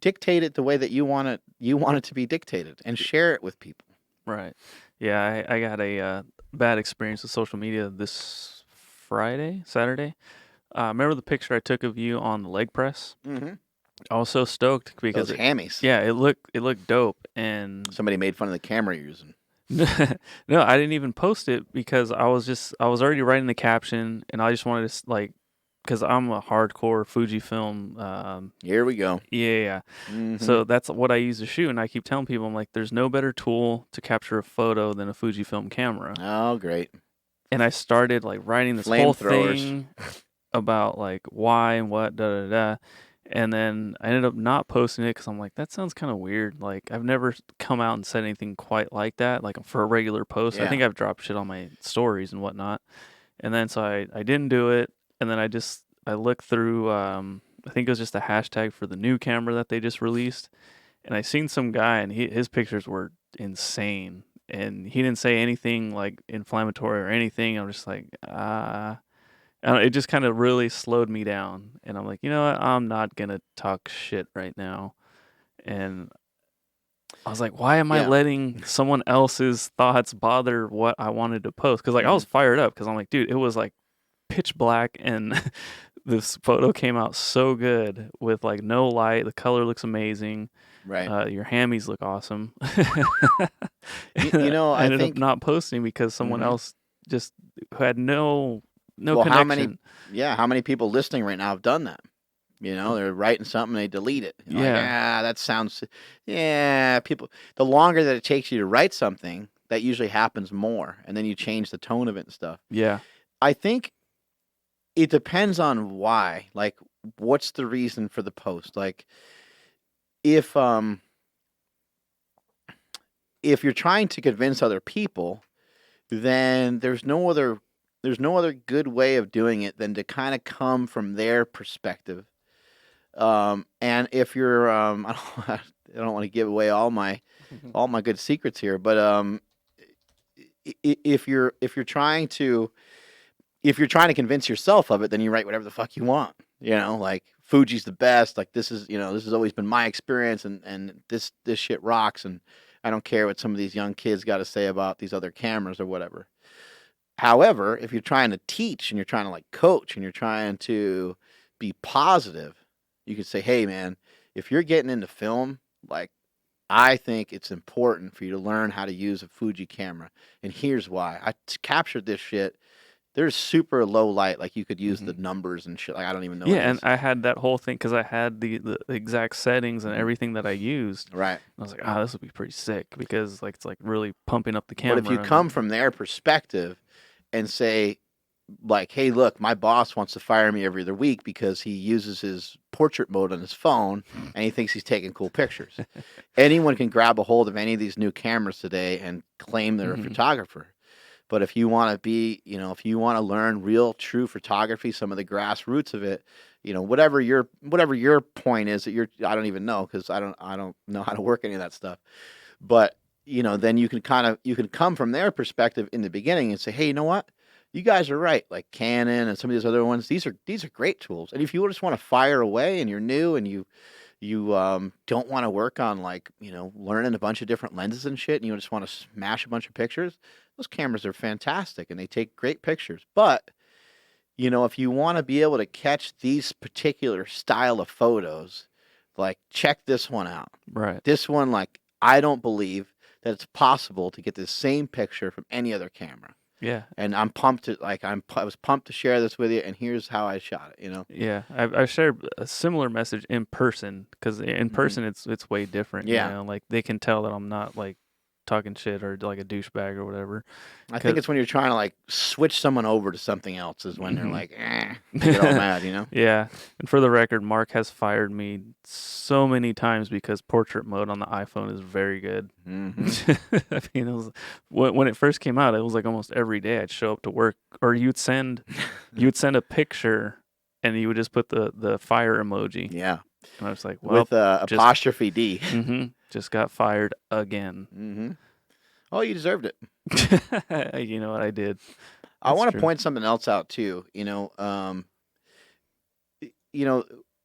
Dictate it the way that you want it to be dictated, and share it with people. Right. Yeah, I got a bad experience with social media this Saturday. Remember the picture I took of you on the leg press? Mm-hmm. I was so stoked because those hammies. Yeah, it looked dope, and somebody made fun of the camera you're using. No, I didn't even post it because I was already writing the caption, and I just wanted to because I'm a hardcore Fujifilm. Here we go. Yeah. Mm-hmm. So that's what I use to shoot, and I keep telling people, I'm like, there's no better tool to capture a photo than a Fujifilm camera. Oh, great. And I started writing this whole thing about why and what, da-da-da. And then I ended up not posting it because I'm like, that sounds kind of weird. I've never come out and said anything quite like that, for a regular post. Yeah. I think I've dropped shit on my stories and whatnot. And then so I didn't do it. And then I looked through, I think it was just a hashtag for the new camera that they just released. And I seen some guy, and his pictures were insane. And he didn't say anything inflammatory or anything. I'm just like, it just kind of really slowed me down. And I'm like, you know what? I'm not going to talk shit right now. And I was like, why am I letting someone else's thoughts bother what I wanted to post? Because I was fired up because I'm like, dude, it was pitch black and this photo came out so good with like no light. The color looks amazing. Right. Your hammies look awesome. I I ended up think. not posting because someone Hmm. else just who had no Well, how many? connection. Yeah, how many people listening right now have done that? They're writing something, they delete it. You're like, Yeah, that sounds. Yeah, people. The longer that it takes you to write something, that usually happens more, and then you change the tone of it and stuff. yeah, I think it depends on why. Like, what's the reason for the post? Like, if if you're trying to convince other people, then there's no other good way of doing it than to kind of come from their perspective. And if you're I don't want to give away all my good secrets here, but if you're trying to convince yourself of it, then you write whatever the fuck you want. Like Fuji's the best. Like this has always been my experience, and this shit rocks. And I don't care what some of these young kids got to say about these other cameras or whatever. However, if you're trying to teach and you're trying to like coach and you're trying to be positive, you could say, "Hey, man, if you're getting into film, like I think it's important for you to learn how to use a Fuji camera, and here's why. Captured this shit. There's super low light, like you could use hmm the numbers and shit. Like I don't even know what yeah. it And is. I had that whole thing because I had the exact settings and Hmm. everything that I used. Right. I was like, oh, this would be pretty sick because like it's like really pumping up the But if you camera come and from their perspective and say, like, hey, look, my boss wants to fire me every other week because he uses his portrait mode on his phone and he thinks he's taking cool pictures. Anyone can grab a hold of any of these new cameras today and claim they're a hmm photographer. But if you want to if you want to learn real, true photography, some of the grassroots of it, whatever your point is that I don't even know because I don't know how to work any of that stuff. But then you can come from their perspective in the beginning and say, hey, you know what? You guys are right. Like Canon and some of these other ones, these are great tools. And if you just want to fire away and you're new and you don't want to work on like learning a bunch of different lenses and shit, and you just want to smash a bunch of pictures, those cameras are fantastic and they take great pictures. But if you want to be able to catch these particular style of photos, like check this one out. right. This one, like, I don't believe that it's possible to get the same picture from any other camera. Yeah, And I'm pumped to like I was pumped to share this with you, and here's how I shot it. yeah. I shared a similar message in person because in Hmm. person it's way different. Yeah, Like they can tell that I'm not like talking shit or like a douchebag or whatever. I think Cause it's when you're trying to like switch someone over to something else is when they're mhm. like, they get all mad. Yeah, and for the record, Mark has fired me so many times because portrait mode on the iPhone is very good. Hmm. I mean, when it first came out, it was like almost every day I'd show up to work, or you'd send a picture, and you would just put the fire emoji, Yeah, and I was like, well, with just apostrophe D. just got fired again. Hmm. Oh, you deserved it. You know what I did? I That's want to true. point something else out too. You know,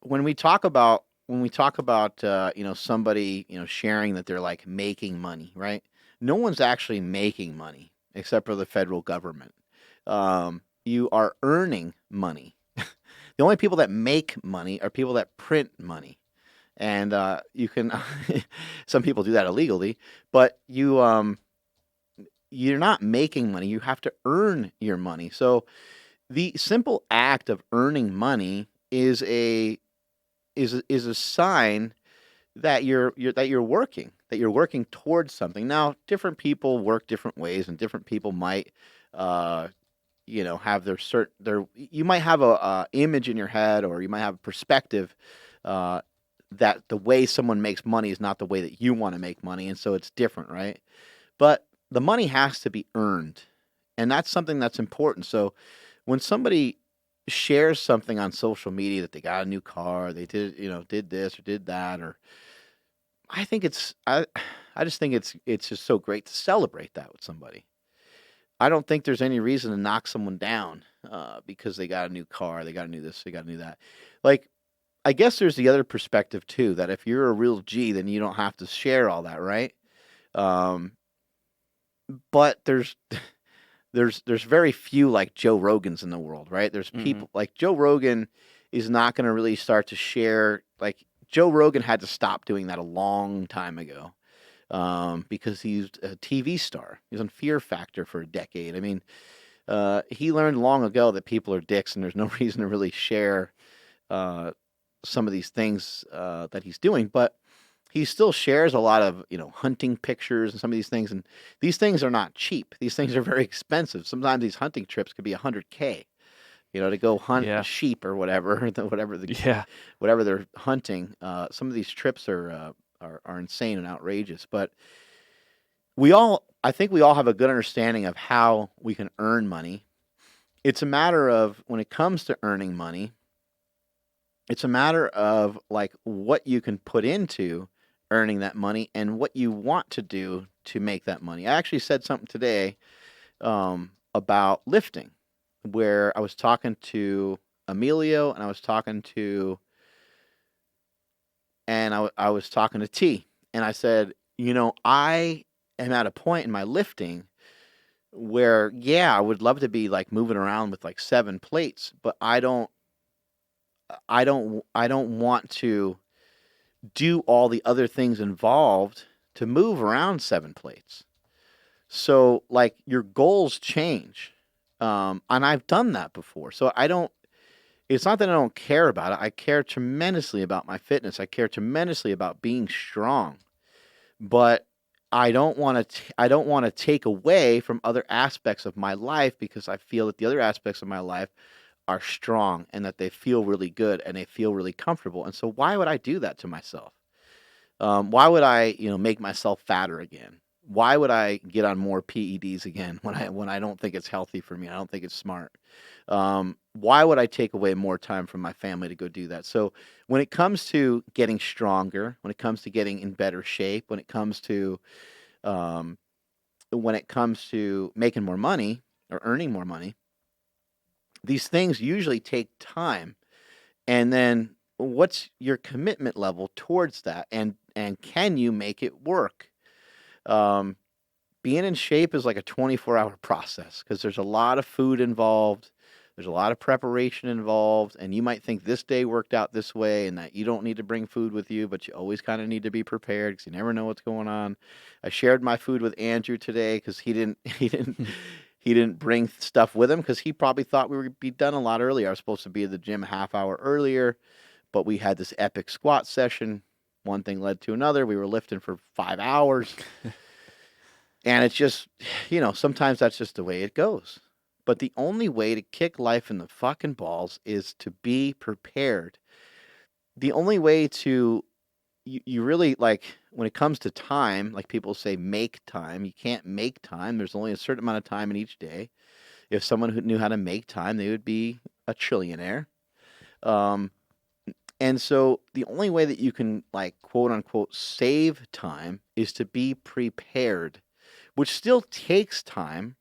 when we talk about somebody sharing that they're like making money, right? No one's actually making money except for the federal government. You are earning money. The only people that make money are people that print money, and you can. Some people do that illegally, but you're not making money. You have to earn your money. So the simple act of earning money is a sign that you're working towards something. Now, different people work different ways, and different people might, uh, have you might have a image in your head, or you might have a perspective, uh, that the way someone makes money is not the way that you want to make money, and so it's different, right? But the money has to be earned, and that's something that's important. So when somebody shares something on social media that they got a new car, they did this or did that, or I think I just think it's just so great to celebrate that with somebody. I don't think there's any reason to knock someone down because they got a new car, they got a new this, they got a new that. Like, I guess there's the other perspective too, that if you're a real G, then you don't have to share all that, right? Um, but there's very few like Joe Rogans in the world, right? There's Mm-hmm. people like Joe Rogan is not going to really start to share. Like Joe Rogan had to stop doing that a long time ago, because he's a TV star. He was on Fear Factor for a decade. I mean, he learned long ago that people are dicks, and there's no reason to really share uh, some of these things that he's doing. But he still shares a lot of hunting pictures and some of these things, and these things are not cheap. These things are very expensive. Sometimes these hunting trips could be 100K, to go hunt a Yeah. sheep or whatever, Yeah. whatever they're hunting. Some of these trips are insane and outrageous. But I think we all have a good understanding of how we can earn money. It's a matter of, when it comes to earning money, it's a matter of like what you can put into earning that money and what you want to do to make that money. I actually said something today about lifting, where I was talking to Emilio and I was talking to I was talking to T, and I said, I am at a point in my lifting where, yeah, I would love to be like moving around with like 7 plates, but I don't want to do all the other things involved to move around 7 plates. So like your goals change. And I've done that before. So it's not that I don't care about it. I care tremendously about my fitness. I care tremendously about being strong. But I don't want to take away from other aspects of my life, because I feel that the other aspects of my life are strong and that they feel really good and they feel really comfortable. And so why would I do that to myself? Why would I, make myself fatter again? Why would I get on more PEDs again when I don't think it's healthy for me? I don't think it's smart. Why would I take away more time from my family to go do that? So when it comes to getting stronger, when it comes to getting in better shape, um, when it comes to making more money or earning more money, these things usually take time. And then what's your commitment level towards that? And can you make it work? Um, Being in shape is like a 24-hour process, because there's a lot of food involved. There's a lot of preparation involved, and you might think this day worked out this way and that you don't need to bring food with you, but you always kind of need to be prepared because you never know what's going on. I shared my food with Andrew today because he didn't bring stuff with him, because he probably thought we would be done a lot earlier. I was supposed to be at the gym a half hour earlier, but we had this epic squat session. One thing led to another. We were lifting for 5 hours. And it's just, sometimes that's just the way it goes. But the only way to kick life in the fucking balls is to be prepared. The only way to, you really, like, when it comes to time, like people say, make time. You can't make time. There's only a certain amount of time in each day. If someone who knew how to make time, they would be a trillionaire. Um, and so the only way that you can, like, quote unquote, save time is to be prepared, which still takes time,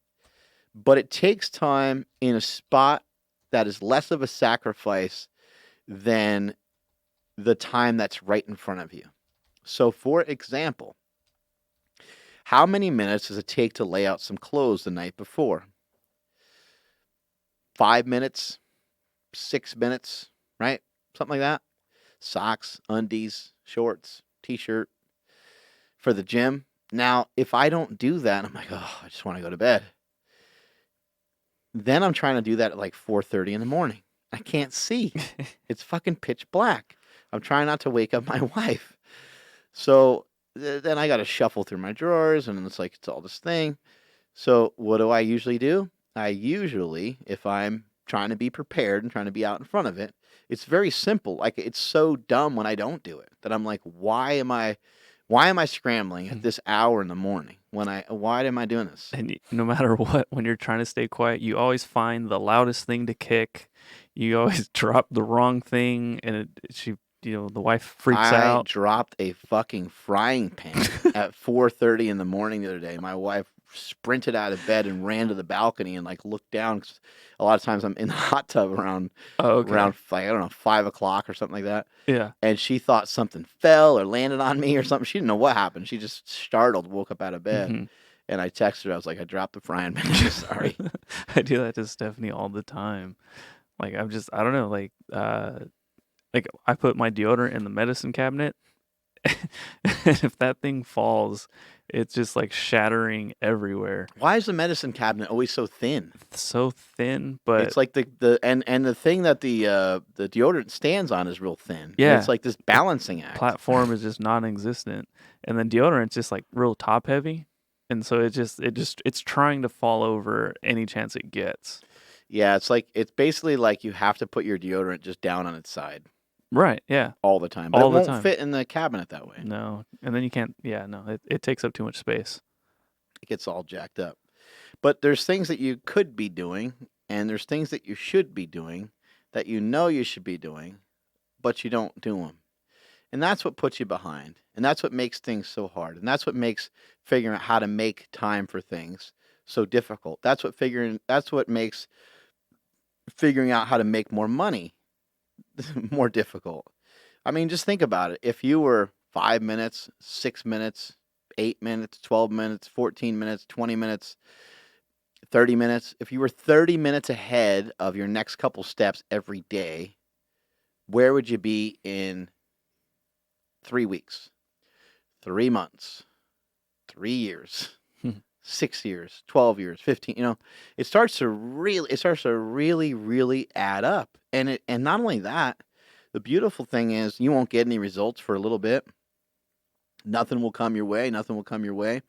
but it takes time in a spot that is less of a sacrifice than the time that's right in front of you. So, for example, how many minutes does it take to lay out some clothes the night before? 5 minutes, 6 minutes, right? Something like that. Socks, undies, shorts, t-shirt for the gym. Now, if I don't do that, I'm like, oh, I just want to go to bed. Then I'm trying to do that at like 4:30 in the morning. I can't see. It's fucking pitch black. I'm trying not to wake up my wife. So then I got to shuffle through my drawers, and it's all this thing. So what do I usually do? I usually, if I'm trying to be prepared and trying to be out in front of it, it's very simple. Like, it's so dumb when I don't do it that I'm like, why am I scrambling at this hour in the morning? Why am I doing this? And no matter what, when you're trying to stay quiet, you always find the loudest thing to kick. You always drop the wrong thing, and the wife freaks I out. dropped a fucking frying pan at 4:30 in the morning the other day. My wife sprinted out of bed and ran to the balcony and like looked down, 'cause a lot of times I'm in the hot tub around Oh, okay. like, I don't know, 5 o'clock or something like that. Yeah. And she thought something fell or landed on me or something. She didn't know what happened. She just startled, woke up out of bed. Mhm. And I texted her. I was like, I dropped the frying pan. Sorry. I do that to Stephanie all the time. Like I don't know, like I put my deodorant in the medicine cabinet, and if that thing falls, it's just like shattering everywhere. Why is the medicine cabinet always so thin? It's so thin, but It's like and the thing that the deodorant stands on is real thin, and it's yeah, like this the balancing act. platform is just non-existent, and then deodorant's just like real top heavy, and so it's trying to fall over any chance it gets. Yeah, it's basically like you have to put your deodorant just down on its side Right? Yeah, all the time, but it all the won't time. fit in the cabinet that way. No, and then you can't. Yeah, no, it takes up too much space. It gets all jacked up. But there's things that you could be doing, and there's things that you should be doing that you know you should be doing, but you don't do them. And that's what puts you behind. And that's what makes things so hard. And that's what makes figuring out how to make time for things so difficult. That's what makes figuring out how to make more money more difficult. I mean, just think about it. If you were 5 minutes, 6 minutes, 8 minutes, 12 minutes, 14 minutes, 20 minutes, 30 minutes, if you were 30 minutes ahead of your next couple steps every day, where would you be in 3 weeks, 3 months, 3 years, 6 years, 12 years, 15, it starts to really add up. And not only that, the beautiful thing is you won't get any results for a little bit. Nothing will come your way, nothing will come your way.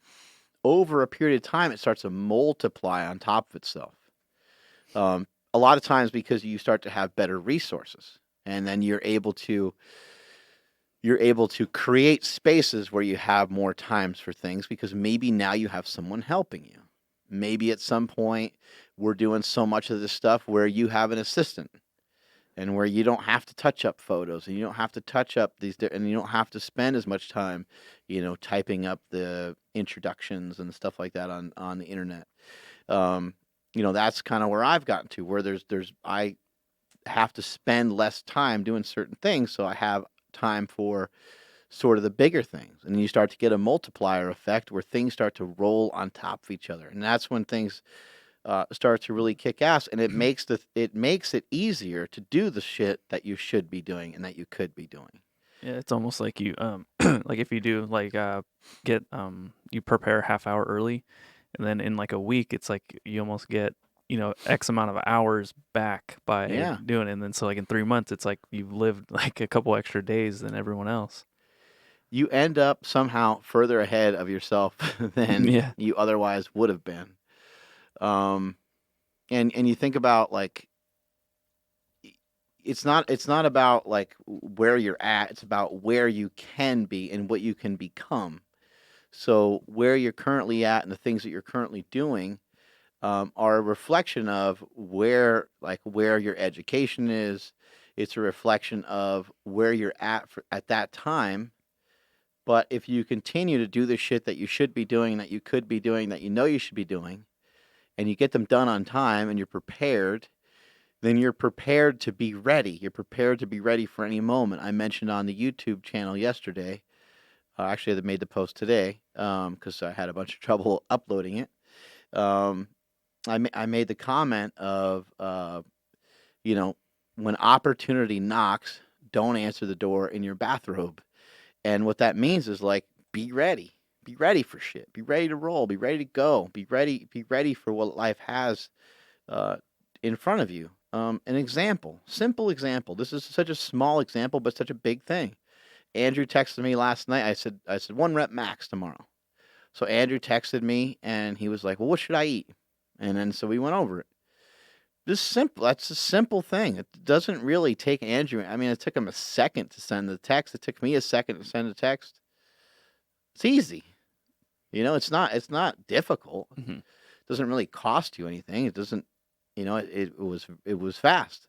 Over a period of time, it starts to multiply on top of itself. A lot of times because you start to have better resources, and then you're able to create spaces where you have more times for things because maybe now you have someone helping you. Maybe at some point we're doing so much of this stuff where you have an assistant and where you don't have to touch up photos and you don't have to touch up and you don't have to spend as much time, typing up the introductions and stuff like that on the internet. That's kind of where I've gotten to, where I have to spend less time doing certain things, so I have time for sort of the bigger things, and you start to get a multiplier effect where things start to roll on top of each other, and that's when things start to really kick ass, and it makes it easier to do the shit that you should be doing and that you could be doing. Yeah, it's almost like you like if you do like get you prepare a half hour early, and then in like a week it's like you almost get X amount of hours back by Yeah. doing it, and then so like in 3 months it's like you've lived like a couple extra days than everyone else. You end up somehow further ahead of yourself than Yeah. you otherwise would have been. Um, and you think about like it's not about like where you're at, it's about where you can be and what you can become. So where you're currently at and the things that you're currently doing are a reflection of where your education is. It's a reflection of where you're at that time. But if you continue to do the shit that you should be doing, that you could be doing, that you know you should be doing, and you get them done on time and you're prepared, then you're prepared to be ready. You're prepared to be ready for any moment. I mentioned on the YouTube channel yesterday, actually, I made the post today because I had a bunch of trouble uploading it. Um, I made the comment of, when opportunity knocks, don't answer the door in your bathrobe. And what that means is like, be ready. Be ready for shit. Be ready to roll. Be ready to go. Be ready. Be ready for what life has uh, in front of you. An example, simple example. This is such a small example, but such a big thing. Andrew texted me last night. I said 1 rep max tomorrow. So Andrew texted me and he was like, "Well, what should I eat?" And then so we went over it. This simple. That's a simple thing. It doesn't really take Andrew. I mean, it took him a second to send the text. It took me a second to send the text. It's easy. It's not difficult. Hmm. It doesn't really cost you anything. It doesn't. It was fast.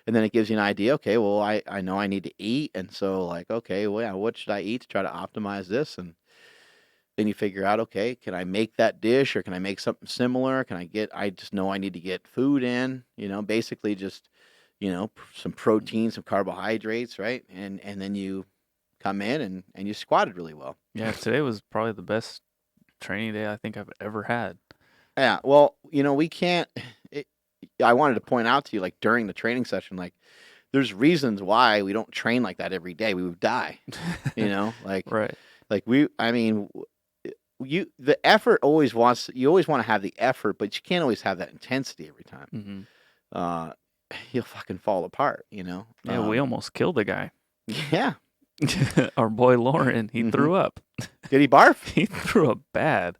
And then it gives you an idea. Okay, well, I know I need to eat, and so like, okay, well, yeah, what should I eat to try to optimize this? And then you figure out, okay, can I make that dish or can I make something similar? I just know I need to get food in, basically just, some protein, some carbohydrates, right? And then you come in and you squatted really well. Yeah, today was probably the best training day I think I've ever had. Yeah. Well, we can't. It, I wanted to point out to you, like during the training session, like there's reasons why we don't train like that every day. We would die. Like Right. I mean, the effort you always want to have the effort, but you can't always have that intensity every time. Hmm. Uh, You'll fucking fall apart. Yeah, we almost killed a guy. Yeah. Our boy Lauren, he Mhm. threw up. Did he barf? He threw up bad.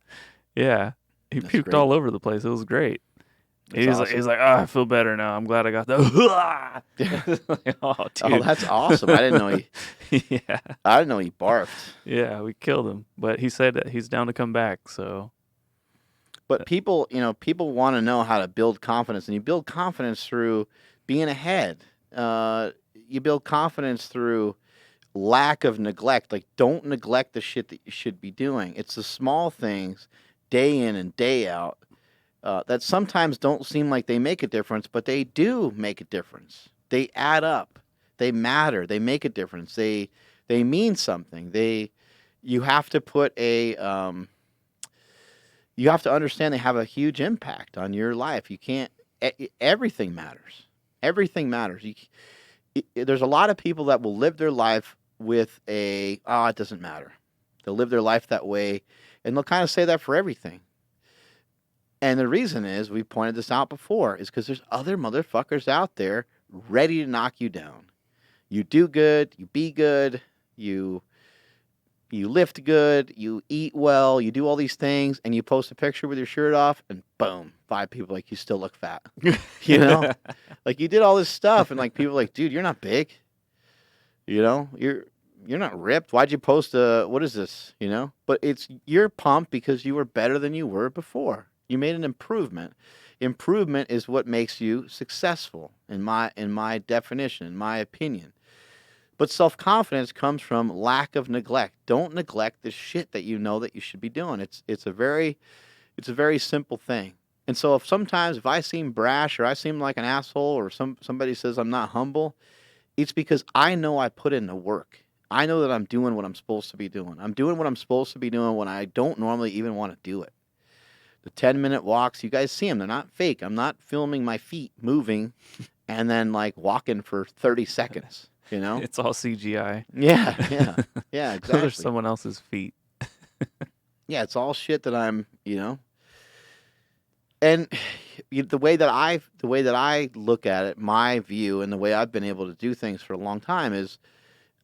Yeah. He That's puked great. all over the place. It was great. That's He's awesome. like, oh, I feel better now. I'm glad I got the. Like, oh, Oh, dude. that's awesome. I didn't know Yeah. I didn't know he barfed. Yeah, we killed him. But he said that he's down to come back. So, But people want to know how to build confidence, and you build confidence through being ahead. You build confidence through lack of neglect. Like, don't neglect the shit that you should be doing. It's the small things, day in and day out, that sometimes don't seem like they make a difference, but they do make a difference. They add up. They matter. They make a difference. They mean something. You have to put you have to understand they have a huge impact on your life. You can't. Everything matters. Everything matters. There's a lot of people that will live their life with it doesn't matter. They'll live their life that way, and they'll kind of say that for everything. And the reason is, we pointed this out before, is because there's other motherfuckers out there ready to knock you down. You do good, you be good, you lift good, you eat well, you do all these things, and you post a picture with your shirt off, and boom, 5 people like, you still look fat. Like, you did all this stuff, and like people are like, dude, you're not big. You're not ripped. Why'd you post what is this? But you're pumped because you were better than you were before. You made an improvement. Improvement is what makes you successful, in my definition, in my opinion. But self-confidence comes from lack of neglect. Don't neglect the shit that you know that you should be doing. It's a very simple thing. And so if I seem brash, or I seem like an asshole, or somebody says I'm not humble, it's because I know I put in the work. I know that I'm doing what I'm supposed to be doing. I'm doing what I'm supposed to be doing when I don't normally even want to do it. The 10-minute walks, you guys see them. They're not fake. I'm not filming my feet moving and then like walking for 30 seconds. it's all CGI. Yeah, Those exactly. are someone else's feet. Yeah, it's all shit that I'm, and the way that I look at it, my view, and the way I've been able to do things for a long time is,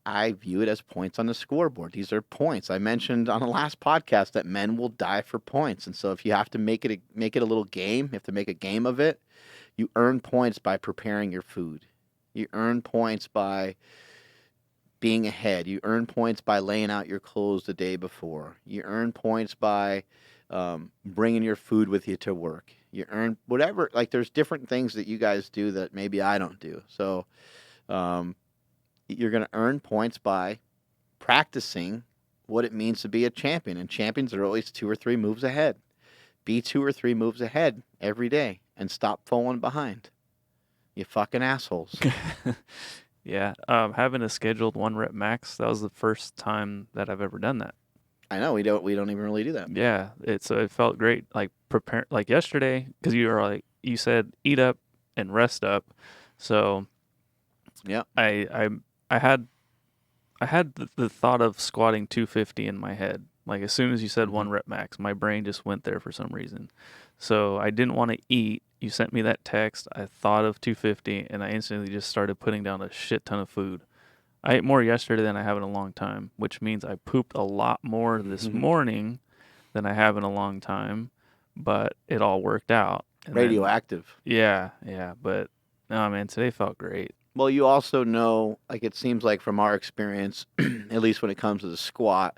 I view it as points on the scoreboard. These are points. I mentioned on the last podcast that men will die for points, and so if you have to make it a little game, you have to make a game of it. You earn points by preparing your food. You earn points by being ahead. You earn points by laying out your clothes the day before. You earn points by bringing your food with you to work. You earn whatever. Like, there's different things that you guys do that maybe I don't do. So you're going to earn points by practicing what it means to be a champion. And champions are always 2 or 3 moves ahead. Be 2 or 3 moves ahead every day and stop falling behind. You fucking assholes. Yeah. Having a scheduled 1 rep max, that was the first time that I've ever done that. I know we don't even really do that. Yeah. It felt great. Like like yesterday, because you said eat up and rest up. So yeah, I had the thought of squatting 250 in my head. Like, as soon as you said 1 rep max, my brain just went there for some reason. So I didn't want to eat. You sent me that text. I thought of 250, and I instantly just started putting down a shit ton of food. I ate more yesterday than I have in a long time, which means I pooped a lot more this morning than I have in a long time, but it all worked out. And radioactive. Yeah. But no, man, today felt great. Well, you also know, like, it seems like from our experience, at least when it comes to the squat,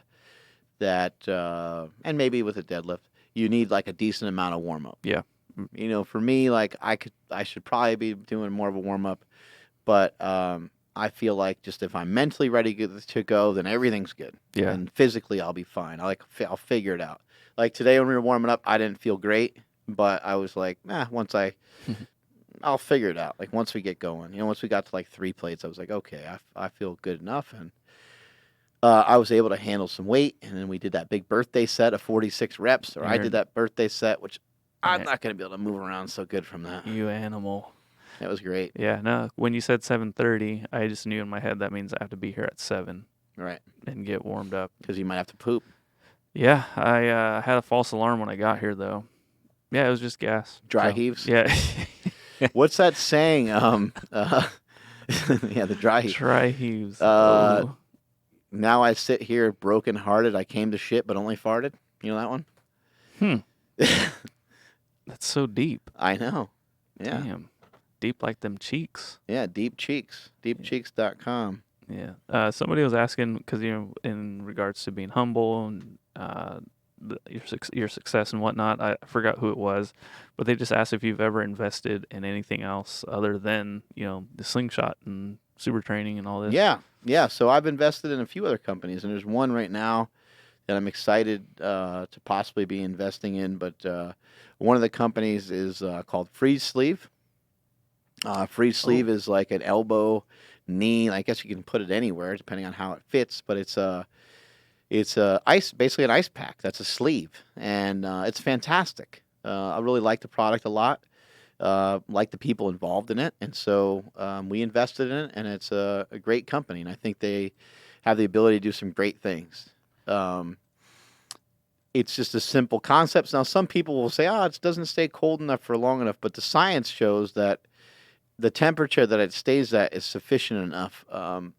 that and maybe with a deadlift, you need like a decent amount of warm up. Yeah. For me, like, I should probably be doing more of a warm up, but I feel like just if I'm mentally ready to go, then everything's good. Yeah. And physically, I'll be fine. I'll figure it out. Like today when we were warming up, I didn't feel great, but I was like, I'll figure it out. Like, once we get going, once we got to like 3 plates, I was like, okay, I feel good enough. And I was able to handle some weight, and then we did that big birthday set of 46 reps, or I You're did that birthday set, which I'm an, not going to be able to move around so good from that. you animal. That was great. Yeah, no. When you said 7:30, I just knew in my head that means I have to be here at 7 Right. and get warmed up. Because you might have to poop. Yeah, I had a false alarm when I got here though. Yeah, it was just gas. Dry So, heaves. yeah. What's that saying? Yeah, the dry heave. Try heaves. Uh, Oh. Now I sit here broken-hearted. I came to shit, but only farted. You know that one? That's so deep. I know. Yeah. Damn. Deep like them cheeks. Yeah, Deep Cheeks. DeepCheeks.com. Yeah. Somebody was asking because in regards to being humble and your success and whatnot. I forgot who it was, but they just asked if you've ever invested in anything else other than the slingshot and super training and all this. Yeah. Yeah. So I've invested in a few other companies, and there's one right now that I'm excited to possibly be investing in. But one of the companies is called Freeze Sleeve. Freeze Sleeve is like an elbow, knee. I guess you can put it anywhere depending on how it fits. But it's basically an ice pack. That's a sleeve, and it's fantastic. I really like the product a lot. Like the people involved in it, and so we invested in it, and it's a great company, and I think they have the ability to do some great things. Um, it's just a simple concept. Now, some people will say, "Oh, it doesn't stay cold enough for long enough," but the science shows that the temperature that it stays at is sufficient enough.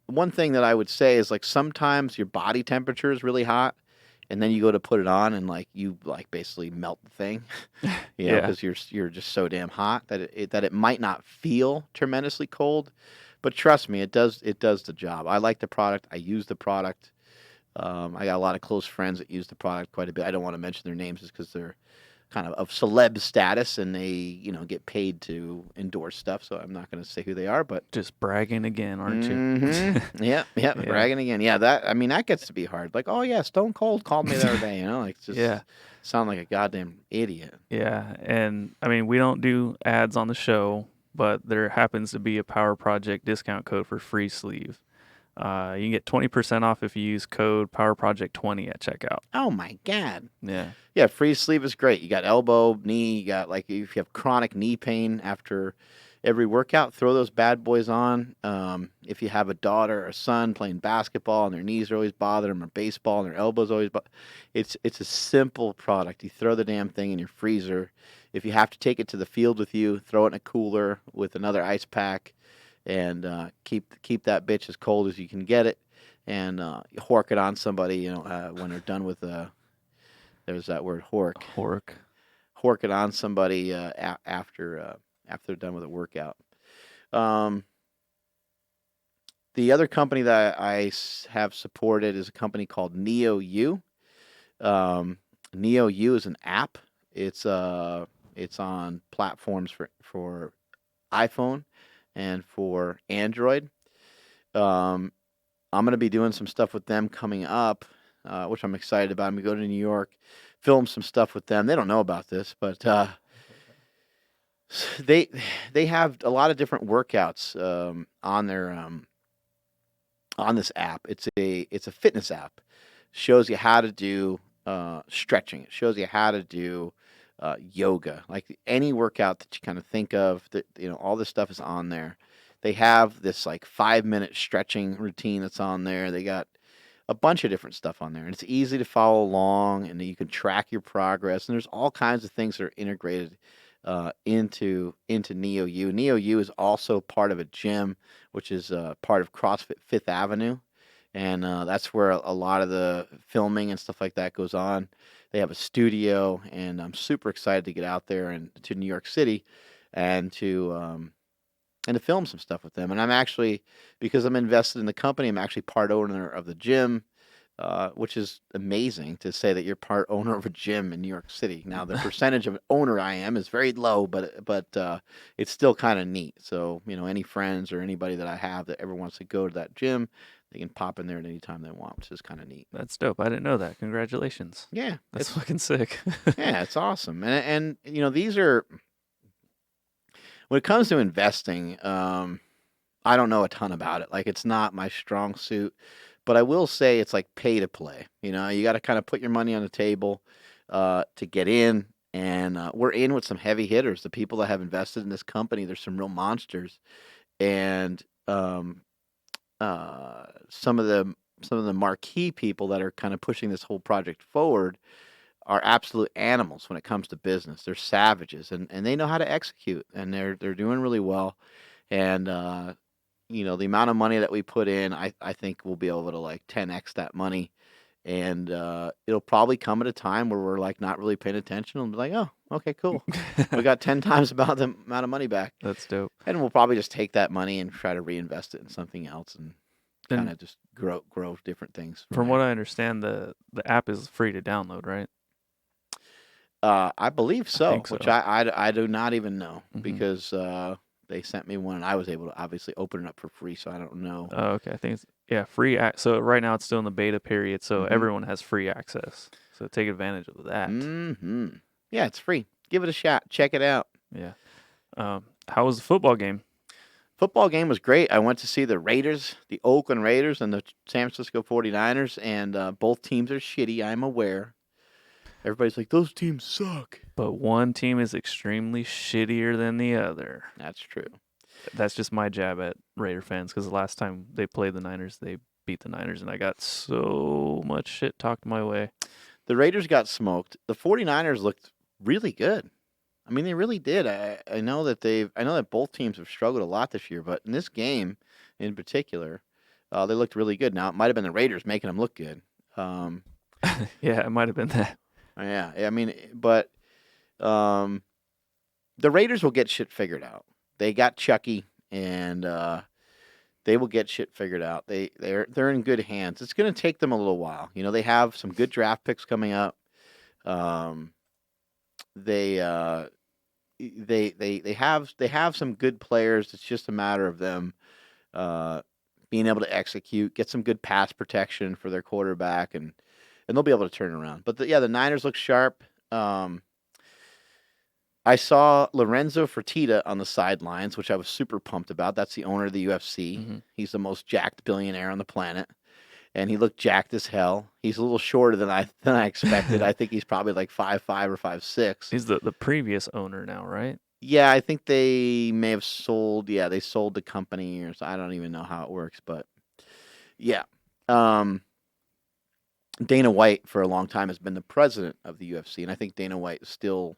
One thing that I would say is like sometimes your body temperature is really hot, and then you go to put it on, and you basically melt the thing, Yeah. because you're just so damn hot that it might not feel tremendously cold, but trust me, it does the job. I like the product. I use the product. I got a lot of close friends that use the product quite a bit. I don't want to mention their names just because they're kind of celeb status, and they get paid to endorse stuff. So I'm not going to say who they are, but Just bragging again, aren't you? Yeah, Yeah. bragging again. Yeah, that gets to be hard. Like, oh yeah, Stone Cold called me the other day. Like just Yeah. sound like a goddamn idiot. Yeah. And I mean, we don't do ads on the show, but there happens to be a Power Project discount code for free sleeve. You can get 20% off if you use code PowerProject20 at checkout. Oh my god. Yeah. Yeah, Freeze Sleeve is great. You got elbow, knee. You got if you have chronic knee pain after every workout, throw those bad boys on. If you have a daughter or a son playing basketball and their knees are always bothering them, or baseball and their elbows always, it's a simple product. You throw the damn thing in your freezer. If you have to take it to the field with you, throw it in a cooler with another ice pack, and keep that bitch as cold as you can get it, and hork it on somebody. When they're done with there's that word hork. Hork it on somebody after they're done with a workout. The other company that I have supported is a company called NeoU. NeoU is an app. It's on platforms for iPhone and for Android. I'm going to be doing some stuff with them coming up, which I'm excited about. I'm going to go to New York, film some stuff with them. They don't know about this, but they have a lot of different workouts on their on this app. It's a fitness app. Shows you how to do stretching. It shows you how to do yoga, like any workout that you kind of think of. That all this stuff is on there. They have this 5-minute stretching routine that's on there. They got a bunch of different stuff on there, and it's easy to follow along, and you can track your progress. And there's all kinds of things that are integrated into NeoU. NeoU is also part of a gym, which is part of CrossFit Fifth Avenue, and that's where a lot of the filming and stuff like that goes on. They have a studio, and I'm super excited to get out there and to New York City, and to film some stuff with them. And I'm actually, because I'm invested in the company, I'm actually part owner of the gym, which is amazing to say that you're part owner of a gym in New York City. Now, the percentage of owner I am is very low, but it's still kind of neat. So, any friends or anybody that I have that ever wants to go to that gym, they can pop in there at any time they want, which is kind of neat. That's dope. I didn't know that. Congratulations. Yeah. That's fucking sick. Yeah, it's awesome. And these are, when it comes to investing, I don't know a ton about it. Like, it's not my strong suit, But I will say it's like pay to play. You know, you got to kind of put your money on the table to get in. And we're in with some heavy hitters. The people that have invested in this company, there's some real monsters. And some of the marquee people that are kind of pushing this whole project forward are absolute animals when it comes to business. They're savages, and they know how to execute, and they're doing really well. And the amount of money that we put in, I think we'll be able to like 10x that money. And it'll probably come at a time where we're like not really paying attention and be like, oh, okay, cool. We got 10 times about the amount of money back. That's dope. And we'll probably just take that money and try to reinvest it in something else and kind And of just grow different things from there. what I understand, the app is free to download, right? I believe so, think so. which I do not even know Mhm. because they sent me one and I was able to obviously open it up for free, so I don't know. Oh, okay. I think it's free. So right now it's still in the beta period, so Mhm. everyone has free access. So take advantage of that. Yeah, it's free. Give it a shot. Check it out. Yeah. How was the football game? Football game was great. I went to see the Raiders, the Oakland Raiders, and the San Francisco 49ers, and both teams are shitty, I'm aware. Everybody's like, those teams suck. But one team is extremely shittier than the other. That's true. That's just my jab at Raider fans because the last time they played the Niners, they beat the Niners, and I got so much shit talked my way. The Raiders got smoked. The 49ers looked really good. I mean, they really did. I know that both teams have struggled a lot this year, but in this game in particular, they looked really good. Now, it might have been the Raiders making them look good. Yeah, it might have been that. Yeah, I mean, but the Raiders will get shit figured out. They got Chucky, and they will get shit figured out. They're in good hands. It's going to take them a little while. You know, they have some good draft picks coming up. They have some good players. It's just a matter of them being able to execute, get some good pass protection for their quarterback, and they'll be able to turn around. But the Niners look sharp. I saw Lorenzo Fertitta on the sidelines, which I was super pumped about. That's the owner of the UFC. Mm-hmm. He's the most jacked billionaire on the planet, and he looked jacked as hell. He's a little shorter than I expected. I think he's probably like 5'5" or 5'6". He's the previous owner now, right? Yeah, I think they may have sold. Yeah, they sold the company, or so. I don't even know how it works, but yeah. Dana White for a long time has been the president of the UFC, and I think Dana White is still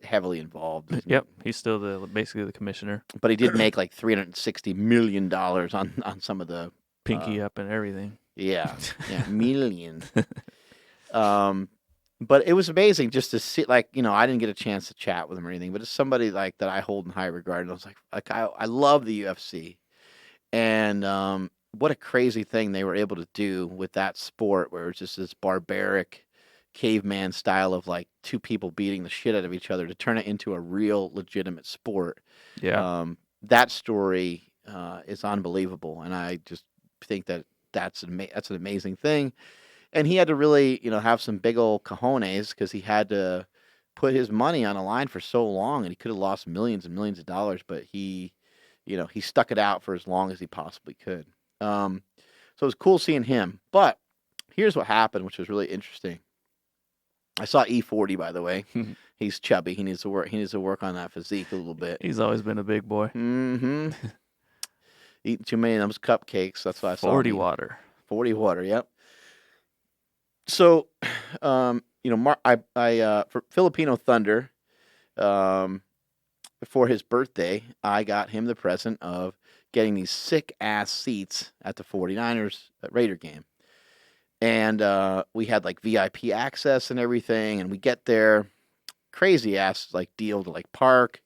heavily involved. Yep, he's still basically the commissioner. But he did make like $360 million on some of the pinky up and everything. Yeah, million. But it was amazing just to see, like, I didn't get a chance to chat with him or anything, but it's somebody like that I hold in high regard. And I was like I love the UFC, and what a crazy thing they were able to do with that sport, where it's just this barbaric caveman style of like two people beating the shit out of each other to turn it into a real legitimate sport. Yeah. That story is unbelievable, and I just think that's an amazing thing. And he had to really, have some big old cojones because he had to put his money on a line for so long, and he could have lost millions and millions of dollars, but he stuck it out for as long as he possibly could. So it was cool seeing him. But here's what happened, which was really interesting. I saw E40, by the way. He's chubby. He needs to work on that physique a little bit. He's always been a big boy. Mm-hmm. Eating too many of those cupcakes. That's why I saw 40 water. 40 water. Yep. So, for Filipino Thunder, for his birthday, I got him the present of getting these sick ass seats at the 49ers Raider game. And we had like VIP access and everything, and we get there, crazy ass like deal to like park.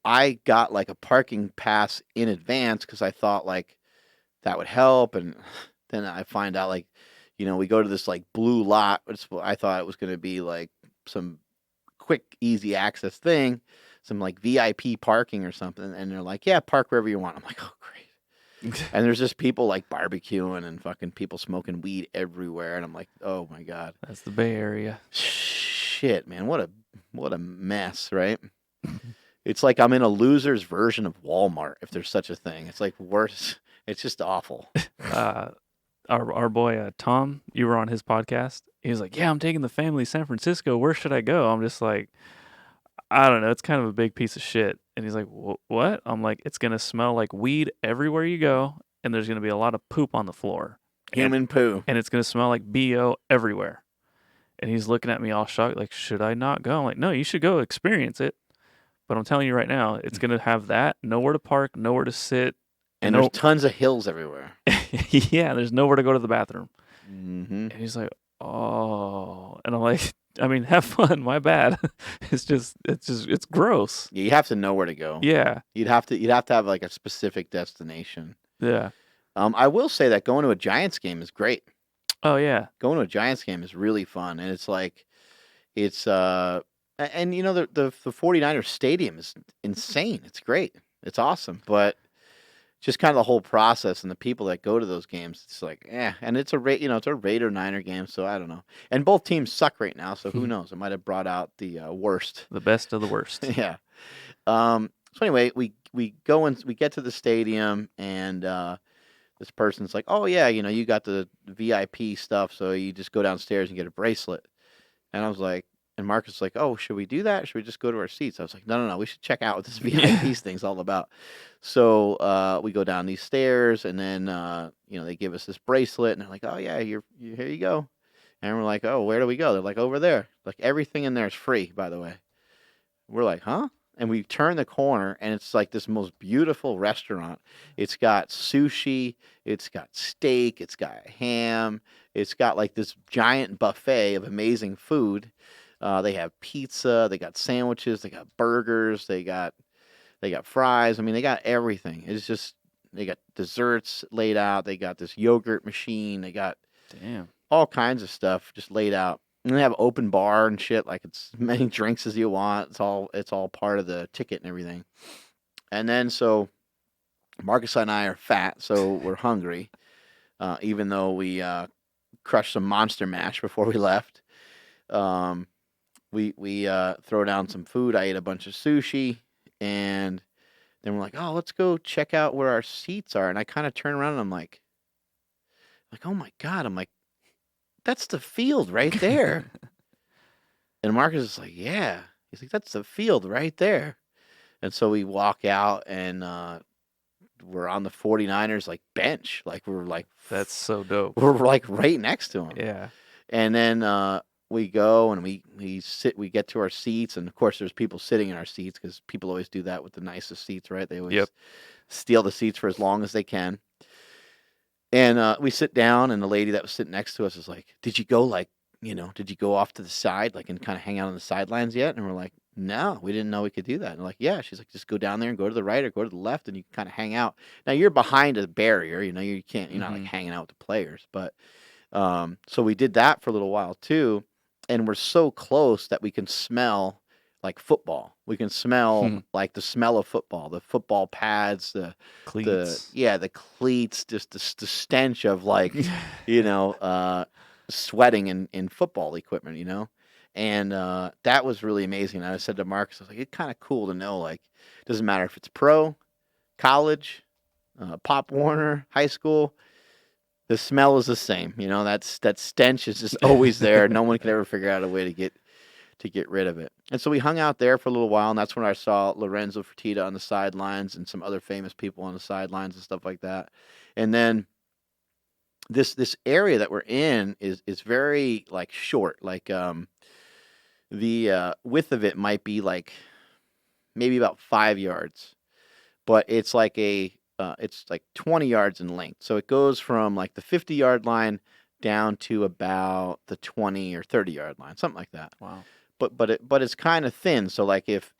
I got like a parking pass in advance because I thought like that would help, and then I find out like, we go to this like blue lot. I thought it was going to be like some quick, easy access thing, some like VIP parking or something, and they're like, yeah, park wherever you want. I'm like, oh great. And there's just people like barbecuing and fucking people smoking weed everywhere, and I'm like, oh my god, that's the Bay Area. Shit, man, what a mess, right? It's like I'm in a loser's version of Walmart, if there's such a thing. It's like worse. It's just awful. Uh, our boy Tom, you were on his podcast. He was like, "Yeah, I'm taking the family to San Francisco. Where should I go?" I'm just like, I don't know. It's kind of a big piece of shit. And he's like, "What?" I'm like, "It's gonna smell like weed everywhere you go, and there's gonna be a lot of poop on the floor, and Human poo. it's gonna smell like bo everywhere." And he's looking at me all shocked, like, "Should I not go?" I'm like, "No, you should go experience it." But I'm telling you right now, it's gonna have that nowhere to park, nowhere to sit, and And there's tons of hills everywhere. yeah, there's nowhere to go to the bathroom. Mm-hmm. And he's like, "Oh," and I'm like, "I mean, have fun. My bad. It's gross." You have to know where to go. Yeah, You'd have to have like a specific destination. yeah. I will say that going to a Giants game is great. Oh yeah. Going to a Giants game is really fun, and it's like it's and you know the 49ers stadium is insane. It's great. It's awesome, but just kind of the whole process and the people that go to those games, it's like, and it's it's a Raider Niner game, so I don't know. And both teams suck right now, so who knows? It might have brought out the worst. The best of the worst. Yeah. So anyway, we go and we get to the stadium, and this person's like, "Oh yeah, you got the VIP stuff, so you just go downstairs and get a bracelet." And I was like, and Marcus was like, "Oh, should we do that? Should we just go to our seats?" I was like, "No, we should check out what this VIP thing's all about." So we go down these stairs, and then they give us this bracelet, and they're like, "Oh yeah, here you go." And we're like, "Oh, where do we go?" They're like, "Over there." Like everything in there is free, by the way. We're like, "Huh?" And we turn the corner, and it's like this most beautiful restaurant. It's got sushi, it's got steak, it's got ham, it's got like this giant buffet of amazing food. They have pizza, they got sandwiches, they got burgers, they got fries. I mean, they got everything. It's just they got desserts laid out. They got this yogurt machine. They got Damn. all kinds of stuff just laid out. And they have open bar and shit. Like it's as many drinks as you want. It's all part of the ticket and everything. And then so Marcus and I are fat, so we're hungry. Even though we crushed some Monster Mash before we left. We throw down some food. I ate a bunch of sushi, and then we're like, "Oh, let's go check out where our seats are." And I kind of turn around and I'm like, "Oh my God!" I'm like, "That's the field right there." And Marcus is like, "Yeah." He's like, "That's the field right there." And so we walk out, and we're on the 49ers like bench, like we're like That's so dope. we're like right next to them. Yeah. And then we go and we sit, we get to our seats, and of course there's people sitting in our seats because people always do that with the nicest seats, right? They always steal the seats for as long as they can. And we sit down, and the lady that was sitting next to us is like, "Did you go did you go off to the side, like, and kind of hang out on the sidelines yet?" And we're like, "No, we didn't know we could do that." And like, "Yeah." She's like, "Just go down there and go to the right or go to the left, and you can kind of hang out." Now you're behind a barrier, you're not like hanging out with the players, but so we did that for a little while too, and we're so close that we can smell like football. We can smell like the smell of football, the football pads, Cleats. the cleats, just the stench of like, sweating in football equipment, and that was really amazing. And I said to Marcus, I was like, it's kind of cool to know, like, it doesn't matter if it's pro, college, Pop Warner, high school. The smell is the same, that stench is just always there. No one can ever figure out a way to get rid of it. And so we hung out there for a little while, and that's when I saw Lorenzo Fertitta on the sidelines and some other famous people on the sidelines and stuff like that. And then this area that we're in is very like short, like the width of it might be like maybe about 5 yards, but it's like it's like 20 yards in length. So it goes from like the 50-yard line down to about the 20 or 30-yard line, something like that. Wow. But it's kind of thin. So like if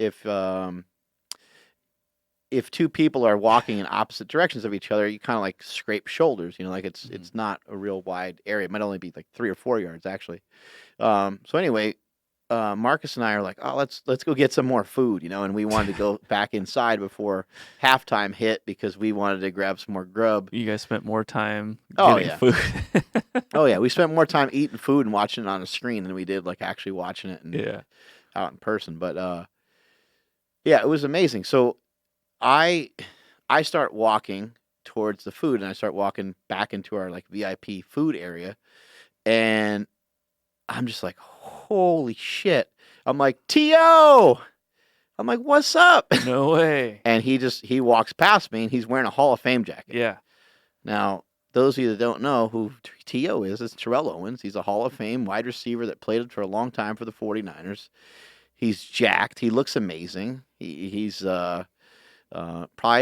two people are walking in opposite directions of each other, you kind of like scrape shoulders. Like it's not a real wide area. It might only be like 3 or 4 yards actually. So anyway, Marcus and I are like, "Oh, let's go get some more food," and we wanted to go back inside before halftime hit because we wanted to grab some more grub. You guys spent more time Oh, getting yeah. food. Oh yeah, we spent more time eating food and watching it on a screen than we did like actually watching it Yeah. out in person. But Yeah, it was amazing. So I I start walking towards the food, and I start walking back into our like VIP food area, and I'm just like, holy shit! I'm like, T.O. I'm like, what's up? No way. And he walks past me, and he's wearing a Hall of Fame jacket. Yeah. Now, those of you that don't know who T.O. is, it's Terrell Owens. He's a Hall of Fame wide receiver that played for a long time for the 49ers. He's jacked. He looks amazing. He's probably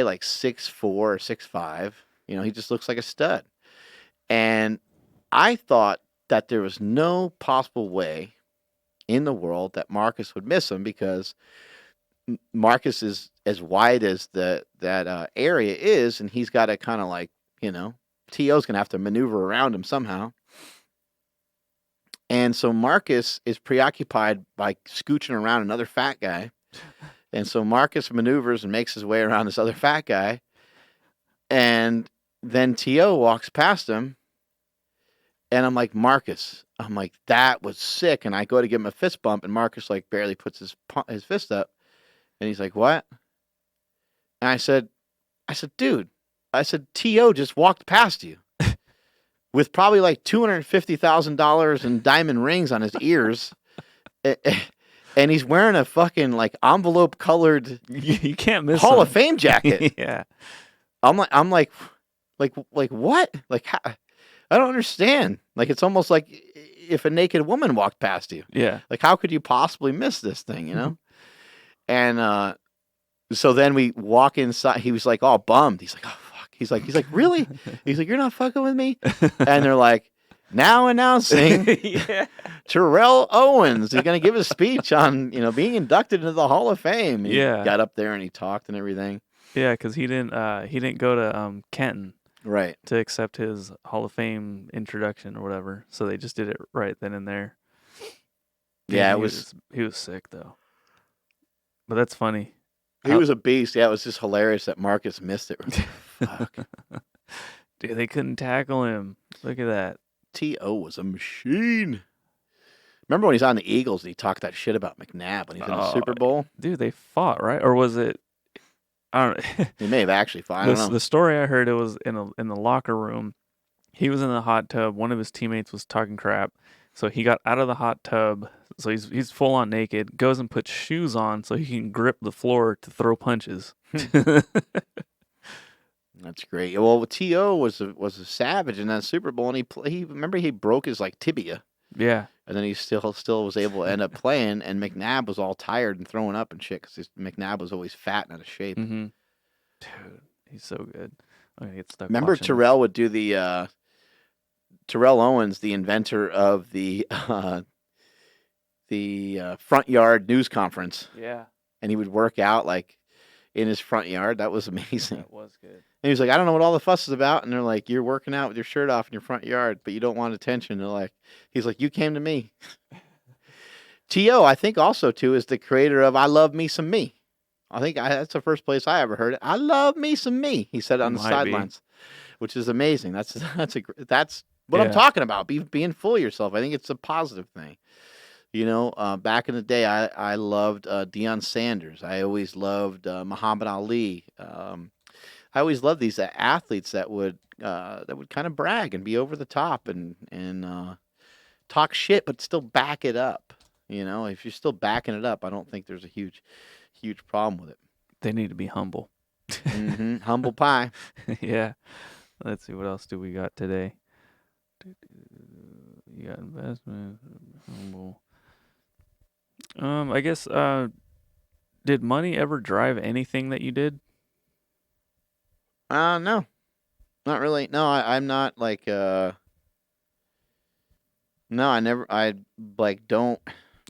like 6'4" or 6'5". You know, he just looks like a stud. And I thought that there was no possible way in the world that Marcus would miss him, because Marcus is as wide as that area is, and he's got to kind of like, T.O.'s going to have to maneuver around him somehow. And so Marcus is preoccupied by scooching around another fat guy. And so Marcus maneuvers and makes his way around this other fat guy. And then T.O. walks past him. And I'm like, Marcus, that was sick. And I go to give him a fist bump, and Marcus like barely puts his fist up. And he's like, what? And I said, dude, T.O. just walked past you with probably like $250,000 in diamond rings on his ears. And he's wearing a fucking like envelope colored You can't miss Hall him. of Fame jacket. Yeah. I'm like what? Like, how? I don't understand. Like, it's almost like if a naked woman walked past you. Yeah. Like, how could you possibly miss this thing, And so then we walk inside. He was like all bummed. He's like, oh fuck. He's like, really? He's like, you're not fucking with me? And they're like, now announcing Yeah. Terrell Owens. He's going to give a speech on, being inducted into the Hall of Fame. He Yeah. got up there and he talked and everything. Yeah, because he didn't go to Kenton Right. to accept his Hall of Fame introduction or whatever. So they just did it right then and there. Yeah, he was sick though. But that's funny. He was a beast. Yeah, it was just hilarious that Marcus missed it. Fuck. Dude, they couldn't tackle him. Look at that. T.O. was a machine. Remember when he's on the Eagles and he talked that shit about McNabb when he's in the Super Bowl? Dude, they fought, right? Or was it? I don't know. He may have actually fought. I don't know. The story I heard, it was in the locker room. He was in the hot tub. One of his teammates was talking crap, so he got out of the hot tub. So he's full on naked. Goes and puts shoes on so he can grip the floor to throw punches. That's great. Well, T.O. was a savage in that Super Bowl, and he broke his like tibia. Yeah. And then he still was able to end up playing, and McNabb was all tired and throwing up and shit because McNabb was always fat and out of shape. Mm-hmm. Dude, he's so good. I'm gonna get stuck. Remember Terrell would do the Terrell Owens, the inventor of the front yard news conference. Yeah. And he would work out like in his front yard. That was amazing. That was good. And he was like, I don't know what all the fuss is about. And they're like, you're working out with your shirt off in your front yard, but you don't want attention. He's like, you came to me. T.O., I think also too, is the creator of I Love Me Some Me. I think that's the first place I ever heard it. I love me some me. He said it on the sidelines, which is amazing. That's what I'm talking about. Being full of yourself. I think it's a positive thing. Back in the day, I loved Deion Sanders. I always loved Muhammad Ali. I always loved these athletes that would kind of brag and be over the top and talk shit, but still back it up. If you're still backing it up, I don't think there's a huge problem with it. They need to be humble. Mm-hmm. Humble pie. Yeah. Let's see, what else do we got today? You got investment, humble. I guess, did money ever drive anything that you did? No, not really. No, I'm not like, no, I don't.